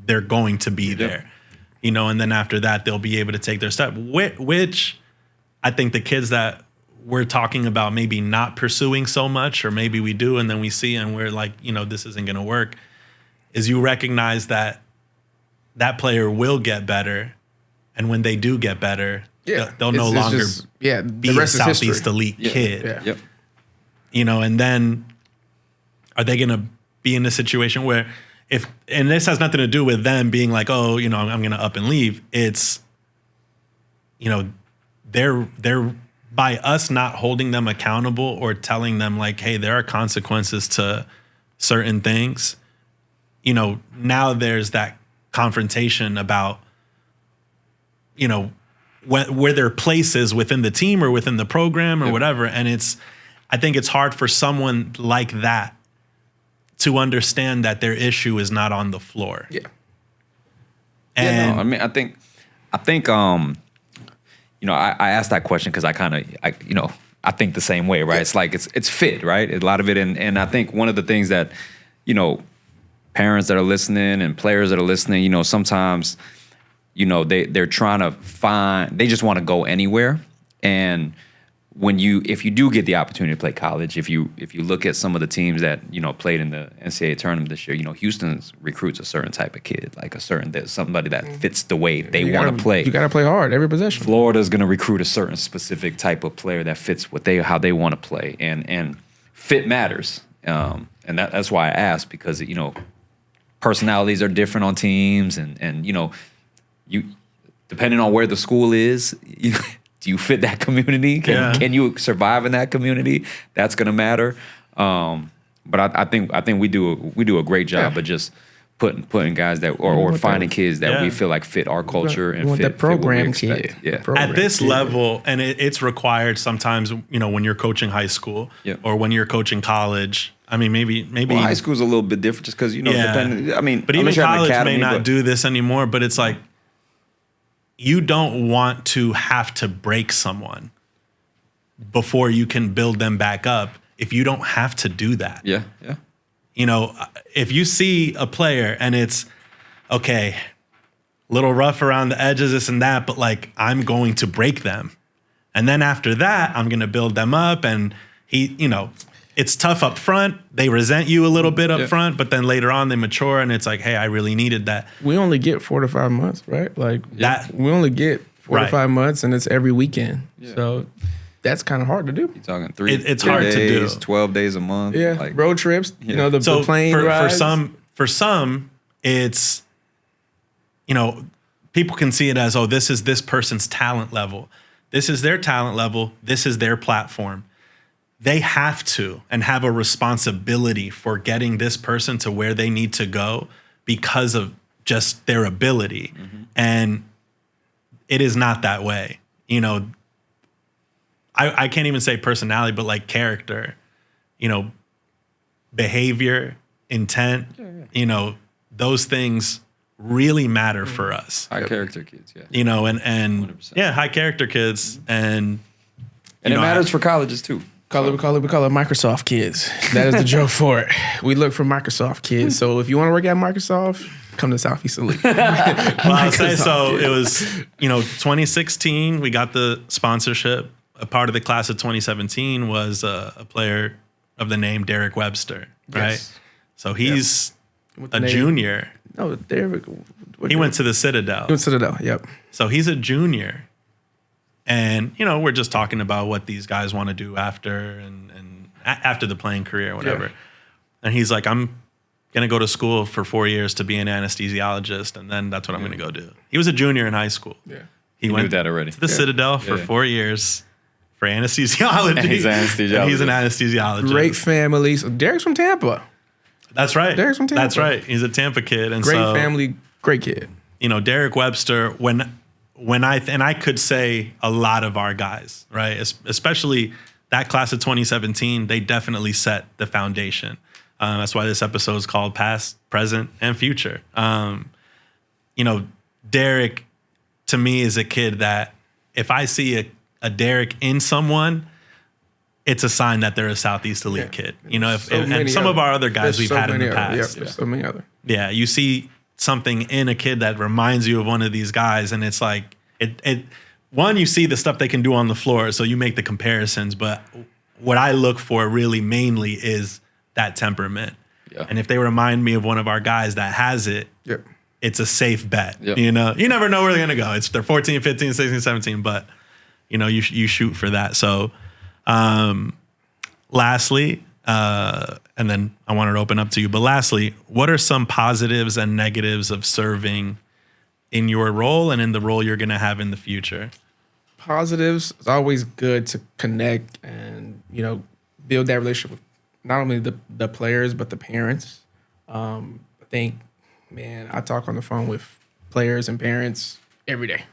they're going to be there. You know, and then after that, they'll be able to take their step, which I think the kids that we're talking about maybe not pursuing so much, or maybe we do, and then we see and we're like, you know, this isn't going to work, is you recognize that that player will get better. And when they do get better, they'll no longer be the a rest is history. Southeast Elite kid. Yeah. Yep. You know, and then are they going to be in a situation where and this has nothing to do with them being like, oh, you know, I'm going to up and leave. It's, you know, they're by us not holding them accountable or telling them like, hey, there are consequences to certain things. You know, now there's that confrontation about, you know, where their place is within the team or within the program or whatever. And I think it's hard for someone like that to understand that their issue is not on the floor. Yeah. And I mean, I think, you know, I asked that question because I think the same way, right? It's like it's fit, right? A lot of it, and I think one of the things that, you know, parents that are listening and players that are listening, you know, sometimes, you know, they're trying to they just want to go anywhere, and if you do get the opportunity to play college, if you look at some of the teams that, you know, played in the NCAA tournament this year, you know, Houston recruits a certain type of kid, like somebody that fits the way they want to play. You got to play hard every possession. Florida's going to recruit a certain specific type of player that fits how they want to play, and fit matters. And that's why I asked, because, you know, personalities are different on teams, and you know, you depending on where the school is, do you fit that community? Can you survive in that community? That's going to matter. But I think we do a great job of just putting guys that or finding kids that we feel like fit our culture and fit that program fit what we expect. kid. Yeah. Program at this kid. level, and it's required sometimes, you know, when you're coaching high school or when you're coaching college. I mean, maybe Well, high school's a little bit different just because, you know, depending. I mean, but even college may not do this anymore. But it's like, you don't want to have to break someone. before you can build them back up if you don't have to do that. Yeah, yeah. You know, if you see a player and it's, okay, little rough around the edges, this and that, but like, I'm going to break them. And then after that, I'm going to build them up. And it's tough up front. They resent you a little bit up front, but then later on they mature and it's like, hey, I really needed that. We only get 4 to 5 months, right? Like we only get 4 to 5 months, and it's every weekend. Yeah. So that's kind of hard to do. You're talking 3 it's hard days, to do. 12 days a month. Yeah, like, road trips. Yeah. The plane rides. For some, it's, people can see it as, oh, this is this person's talent level. This is their talent level. This is their platform. They have to and have a responsibility for getting this person to where they need to go because of just their ability. Mm-hmm. And it is not that way. I can't even say personality, but like character, behavior, intent, those things really matter for us. High character kids, yeah. And 100%. Yeah, high character kids. And it matters for colleges too. We call it Microsoft kids. That is the joke for it. We look for Microsoft kids. So if you want to work at Microsoft, come to Southeast Elite. Well, I'll say so. It was, 2016, we got the sponsorship. A part of the class of 2017 was a player of the name Derek Webster, right? Yes. So he's a junior. No, Derek. He went to the Citadel. He went to Citadel, yep. So he's a junior. And, we're just talking about what these guys want to do after and after the playing career or whatever. Yeah. And he's like, I'm going to go to school for 4 years to be an anesthesiologist, and then that's what I'm going to go do. He was a junior in high school. Yeah. He went knew that already. to the Citadel for 4 years for anesthesiology. And he's an anesthesiologist. And he's an anesthesiologist. Great family. So Derek's from Tampa. That's right. Derek's from Tampa. That's right. He's a Tampa kid. And great family, great kid. Derek Webster, when I could say a lot of our guys, right? Especially that class of 2017, they definitely set the foundation. That's why this episode is called Past, Present, and Future. Derek, to me, is a kid that if I see a Derek in someone, it's a sign that they're a Southeast Elite kid. And some of our other guys we've had in the past. There's so many other. Yeah, you see something in a kid that reminds you of one of these guys, and it's like one, you see the stuff they can do on the floor, so you make the comparisons, but what I look for really mainly is that temperament. Yeah. And if they remind me of one of our guys that has it, it's a safe bet. Yep. You never know where they're going to go. They're 14, 15, 16, 17, but you shoot for that. So lastly, and then I wanted to open up to you, but lastly, what are some positives and negatives of serving in your role and in the role you're going to have in the future? Positives, it's always good to connect and, build that relationship with not only the players, but the parents. I think, man, I talk on the phone with players and parents every day,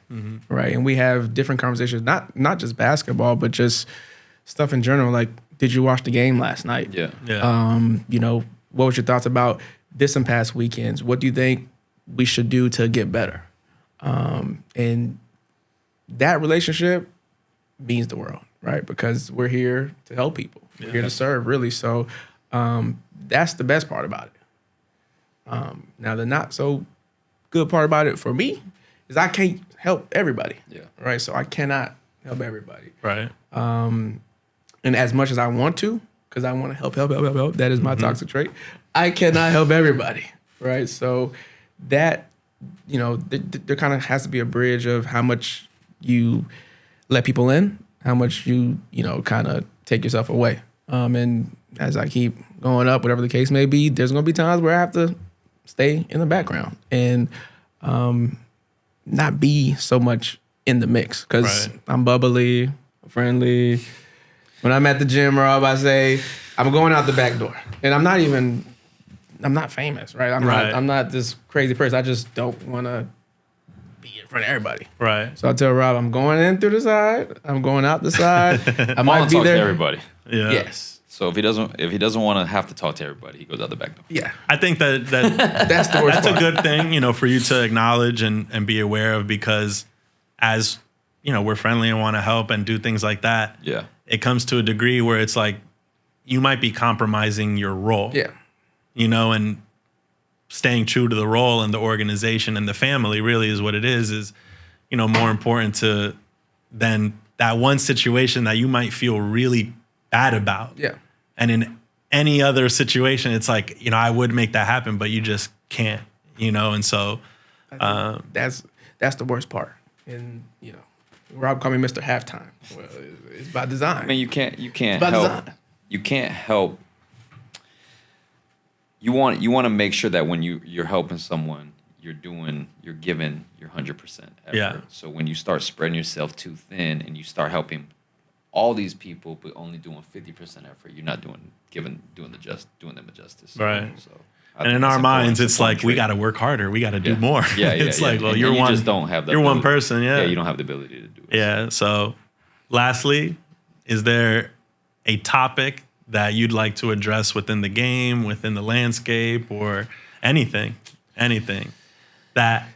right? And we have different conversations, not just basketball, but just stuff in general. Like, did you watch the game last night? Yeah. What was your thoughts about this and past weekends? What do you think we should do to get better? And that relationship means the world, right? Because we're here to help people. We're here to serve, really. So that's the best part about it. Now, the not so good part about it for me is I can't help everybody. Yeah. Right. So I cannot help everybody. Right. And as much as I want to, because I want to help, that is my toxic trait, I cannot help everybody. Right. So that, there kind of has to be a bridge of how much you let people in, how much you, kind of take yourself away. And as I keep going up, whatever the case may be, there's going to be times where I have to stay in the background and not be so much in the mix because I'm bubbly, friendly. When I'm at the gym, Rob, I say, I'm going out the back door. And I'm not famous, right? I'm not this crazy person. I just don't want to be in front of everybody. Right. So I tell Rob, I'm going in through the side. I'm going out the side. I might be talk there. To everybody. Yeah. Yes. So if he doesn't want to have to talk to everybody, he goes out the back door. Yeah. I think that that's the worst part. A good thing, for you to acknowledge and be aware of, because as we're friendly and want to help and do things like that. Yeah. it comes to a degree where it's like you might be compromising your role. Yeah. And staying true to the role and the organization and the family really is what it is more important to than that one situation that you might feel really bad about. Yeah. And in any other situation, it's like, I would make that happen, but you just can't, and so That's the worst part. And Rob called me Mr. Halftime. Well, it's by design. I mean, you can't by help. design. You can't help. You want to make sure that when you're helping someone, you're giving your 100% effort. Yeah. So when you start spreading yourself too thin and you start helping all these people but only doing 50% effort, you're not doing them a justice. Right. So and in our minds, it's like we got to work harder. We got to do more. Yeah, it's yeah. like, well, and you're you one. just don't have the you're one ability. person. Yeah. Yeah, you don't have the ability to do it. Yeah. So, lastly, is there a topic that you'd like to address within the game, within the landscape, or anything that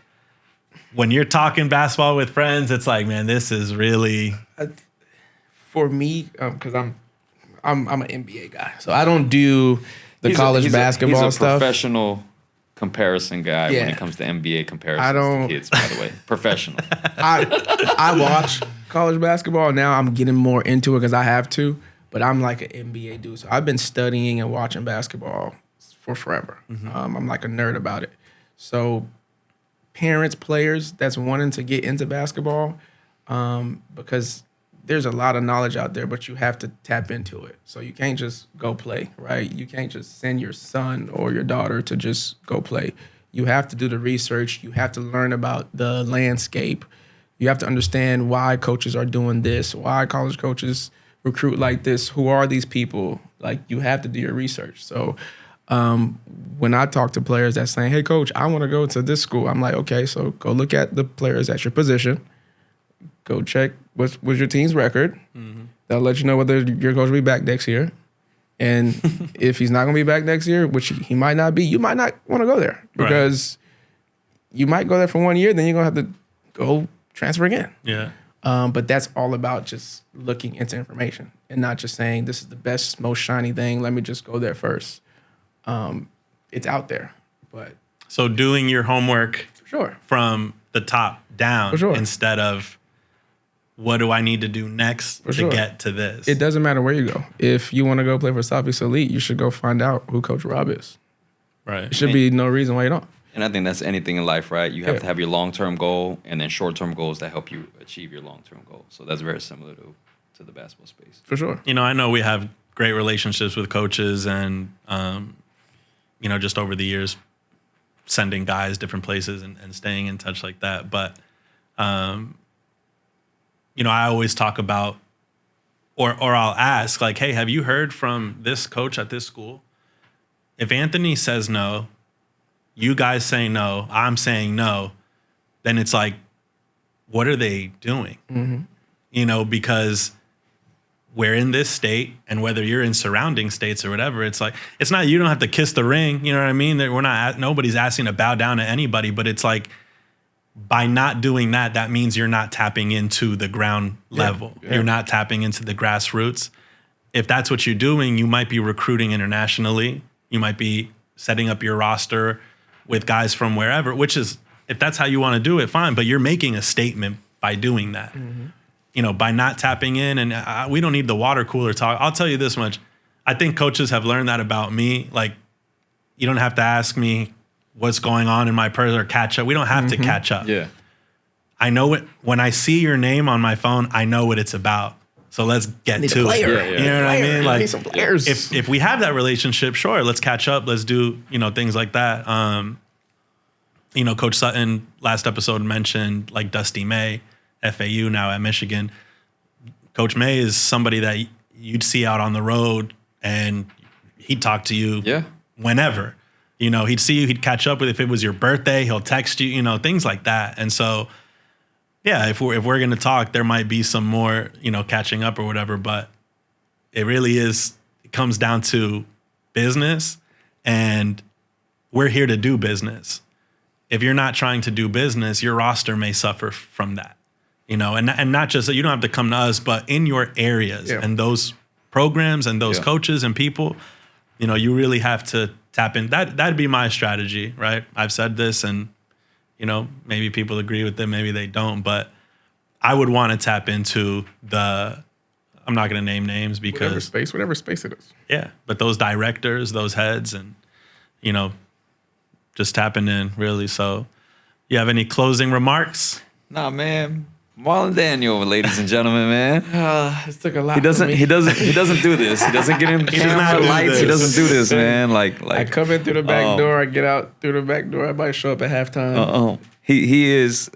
when you're talking basketball with friends, it's like, man, this is really For me, because I'm an NBA guy, so I don't do the college basketball he's a stuff. Professional comparison guy when Yeah. it comes to NBA comparisons I don't- to kids, by the way. Professional. I watch college basketball now. I'm getting more into it because I have to, but I'm like an NBA dude. So I've been studying and watching basketball for forever. I'm like a nerd about it. So parents, players that's wanting to get into basketball, because there's a lot of knowledge out there, but you have to tap into it. So you can't just go play, right? You can't just send your son or your daughter to just go play. You have to do the research. You have to learn about the landscape. You have to understand why coaches are doing this, why college coaches recruit like this. Who are these people? Like, you have to do your research. So when I talk to players that's saying, hey, coach, I want to go to this school, I'm like, okay, so go look at the players at your position. Go check what's your team's record. They'll let you know whether your coach will be back next year. And if he's not going to be back next year, which he might not be, you might not want to go there because you might go there for 1 year, then you're going to have to go transfer again. Yeah. But that's all about just looking into information and not just saying this is the best, most shiny thing. Let me just go there first. It's out there, but So doing your homework sure. from the top down For sure. instead of what do I need to do next to sure. get to this? It doesn't matter where you go. If you want to go play for Southeast Elite, you should go find out who Coach Rob is. Right. There should be no reason why you don't. And I think that's anything in life, right? You have Yeah. to have your long-term goal and then short-term goals that help you achieve your long-term goal. So that's very similar to the basketball space. For sure. I know we have great relationships with coaches and, just over the years, sending guys different places and staying in touch like that. But, I always talk about, or I'll ask, like, hey, have you heard from this coach at this school? If Anthony says no, you guys say no, I'm saying no, then it's like, what are they doing? Because we're in this state, and whether you're in surrounding states or whatever, it's like, it's not, you don't have to kiss the ring, you know what I mean? That nobody's asking to bow down to anybody, but it's like, by not doing that, that means you're not tapping into the ground level. Yeah. You're not tapping into the grassroots. If that's what you're doing, you might be recruiting internationally. You might be setting up your roster with guys from wherever, which is, if that's how you want to do it, fine. But you're making a statement by doing that. By not tapping in, and we don't need the water cooler talk. I'll tell you this much. I think coaches have learned that about me. Like, you don't have to ask me what's going on in my person or catch up. We don't have to catch up. Yeah. I know it. When I see your name on my phone, I know what it's about. So let's get Need to a player. it. You know what I mean? Like, need some players. If we have that relationship, sure, let's catch up. Let's do, things like that. Coach Sutton last episode mentioned like Dusty May, FAU now at Michigan. Coach May is somebody that you'd see out on the road and he'd talk to you whenever. He'd see you, he'd catch up with, if it was your birthday, he'll text you, things like that. And so, yeah, if we're going to talk, there might be some more, catching up or whatever, but it really is, it comes down to business, and we're here to do business. If you're not trying to do business, your roster may suffer from that. and not just that you don't have to come to us, but in your areas and those programs and those coaches and people, you really have to tap in. That'd be my strategy, right? I've said this, and maybe people agree with it, maybe they don't, but I would want to tap into I'm not going to name names because whatever space it is. Yeah, but those directors, those heads, and just tapping in really. So, you have any closing remarks? Nah, man. Marlon Daniel, ladies and gentlemen, man. This took a lot. He doesn't do this. He doesn't get in camera lights. He doesn't do this, man. Like I come in through the back door, I get out through the back door. I might show up at halftime. He is.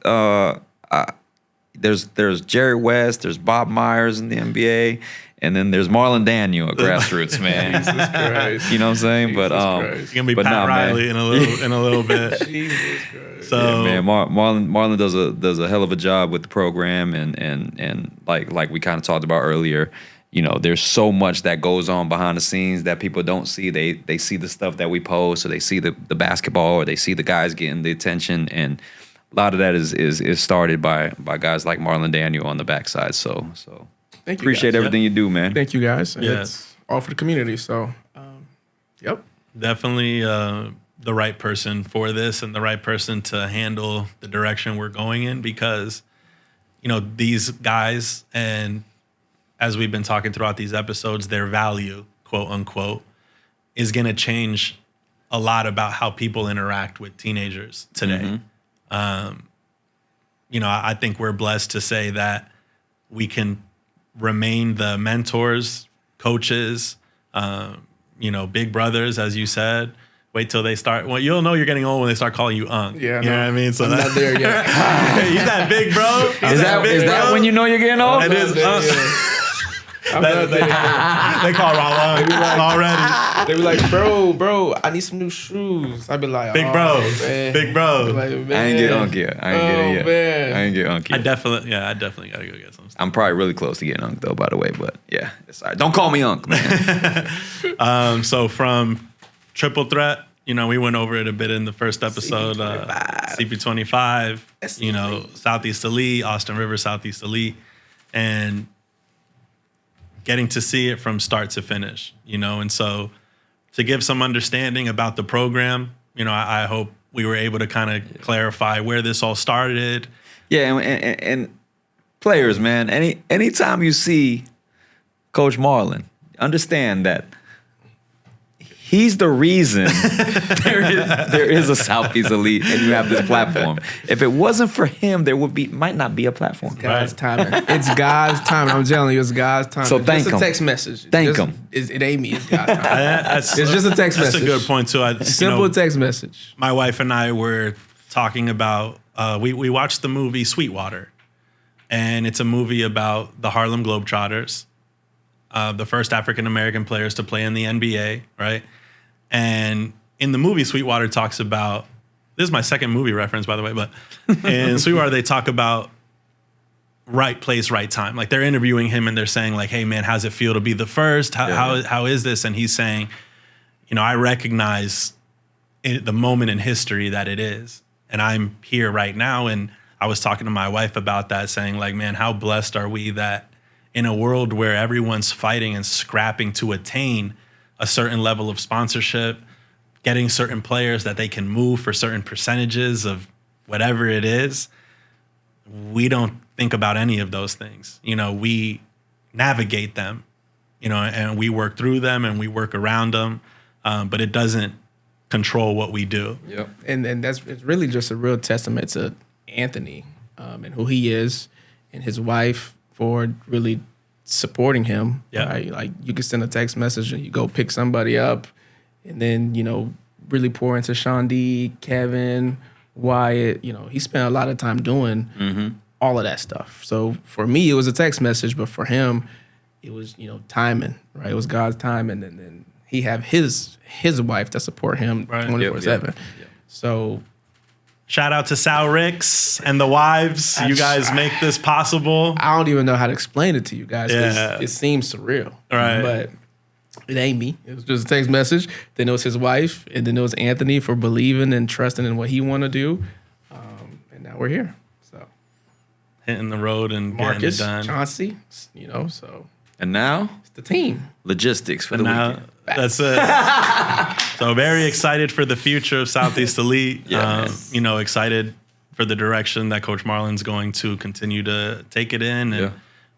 There's Jerry West. There's Bob Myers in the NBA. And then there's Marlon Daniel at Grassroots, man. Jesus Christ. You know what I'm saying? Jesus but Christ. You're gonna be Pat Riley in a little bit. Jesus Christ. So man, Marlon does a hell of a job with the program, and like we kind of talked about earlier. There's so much that goes on behind the scenes that people don't see. They see the stuff that we post, or they see the basketball, or they see the guys getting the attention, and a lot of that is started by guys like Marlon Daniel on the backside. So. Thank you. Appreciate everything you do, man. Thank you, guys. And Yeah. it's all for the community. So, yep. definitely the right person for this and the right person to handle the direction we're going in, because these guys, and as we've been talking throughout these episodes, their value, quote unquote, is going to change a lot about how people interact with teenagers today. I think we're blessed to say that we can remain the mentors, coaches, big brothers, as you said. Wait till they start. Well, you'll know you're getting old when they start calling you Unc. Yeah, you know what I mean. So I'm not there yet. He's that big bro. Is that when you know you're getting old? It is. I'm not there. They call Rollo already. They be like, bro, I need some new shoes. I be like, Big bro. Like, I ain't get Unc yet. I ain't get Unc yet. I definitely gotta go get some stuff. I'm probably really close to getting Unc though, by the way. But yeah, it's all right. Don't call me Unc, man. So from Triple Threat, we went over it a bit in the first episode. CP25, Southeast Elite, Austin River Southeast Elite, and getting to see it from start to finish, and so to give some understanding about the program, I hope we were able to kind of clarify where this all started. Yeah, and players, man, anytime you see Coach Marlon, understand that he's the reason there is a Southeast Elite and you have this platform. If it wasn't for him, there might not be a platform. God's timing. It's God's timing. I'm telling you, it's God's timing. So thank him. Just a text message. Thank him. It ain't me. It's God's timing. It's just a text message. That's a good point too. Simple text message. My wife and I were talking about. We watched the movie Sweetwater, and it's a movie about the Harlem Globetrotters, the first African American players to play in the NBA, right? And in the movie, Sweetwater talks about, this is my second movie reference, by the way, but in Sweetwater, they talk about right place, right time. Like they're interviewing him and they're saying like, hey man, how's it feel to be the first? How is this? And he's saying, I recognize the moment in history that it is. And I'm here right now. And I was talking to my wife about that, saying like, man, how blessed are we that in a world where everyone's fighting and scrapping to attain a certain level of sponsorship, getting certain players that they can move for certain percentages of whatever it is, we don't think about any of those things. We navigate them, and we work through them and we work around them, but it doesn't control what we do. Yep. And it's really just a real testament to Anthony and who he is, and his wife for really supporting him. Yeah. Right? Like you can send a text message and you go pick somebody up, and then really pour into Sean D, Kevin, Wyatt. He spent a lot of time doing all of that stuff. So for me, it was a text message, but for him, it was timing. Right, it was God's timing, and then he have his wife to support him 24/7. Yep. So. Shout out to Sal Ricks and the wives. You guys make this possible. I don't even know how to explain it to you guys. Yeah. It seems surreal. Right. But it ain't me. It was just a text message. Then it was his wife. And then it was Anthony for believing and trusting in what he want to do. And now we're here. So hitting the road and getting it Marcus, done. Chauncey, so And now, it's the team. logistics for And the now, weekend. that's it. So very excited for the future of Southeast Elite. Yeah, man. Excited for the direction that Coach Marlon's going to continue to take it in. And,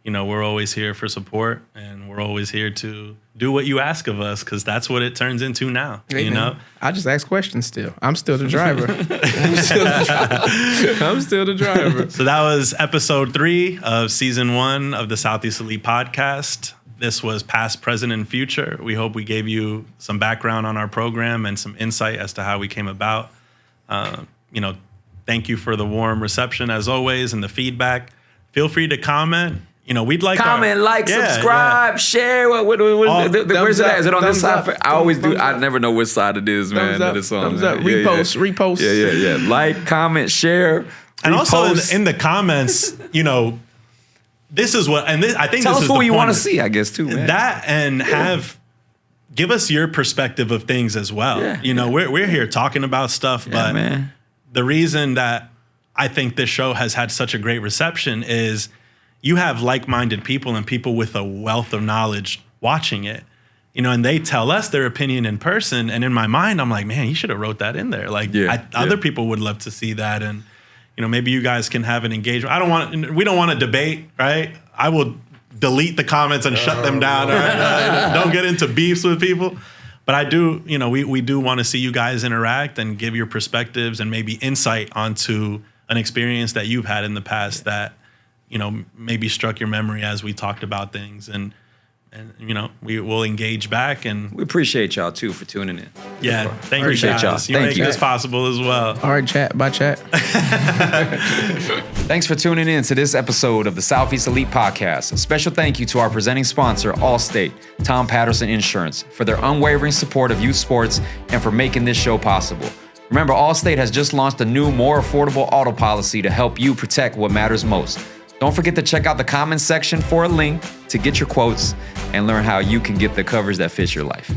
we're always here for support, and we're always here to do what you ask of us, because that's what it turns into now, Hey, man, know? I just ask questions still. I'm still the driver. I'm still the driver. So that was episode 3 of season 1 of the Southeast Elite podcast. This was past, present, and future. We hope we gave you some background on our program and some insight as to how we came about. Thank you for the warm reception as always and the feedback. Feel free to comment. We'd like Comment, subscribe, share. Where's it at? Is it on this side? I always do. I never know which side it is, man. Thumbs up, That it's on. thumbs up. Repost. Yeah. Like, comment, share. And also repost. in the comments, this is what, and I think Tell this us is what the you point want to of- see, I guess, too, man. That and give us your perspective of things as well. Yeah. We're here talking about stuff, but man. the reason that I think this show has had such a great reception is you have like-minded people and people with a wealth of knowledge watching it, and they tell us their opinion in person. And in my mind, I'm like, man, you should have wrote that in there. Like other people would love to see that. And, maybe you guys can have an engagement. We don't want to debate, right? I will delete the comments and shut them down. Right? Don't get into beefs with people. But I do, we do want to see you guys interact and give your perspectives and maybe insight onto an experience that you've had in the past that, maybe struck your memory as we talked about things. And we will engage back. And We appreciate y'all, too, for tuning in. yeah, thank you Appreciate guys. y'all. You're Thank making you. this possible as well. All right, chat. Bye, chat. Thanks for tuning in to this episode of the Southeast Elite Podcast. A special thank you to our presenting sponsor, Allstate, Tom Patterson Insurance, for their unwavering support of youth sports and for making this show possible. Remember, Allstate has just launched a new, more affordable auto policy to help you protect what matters most. Don't forget to check out the comments section for a link to get your quotes and learn how you can get the coverage that fits your life.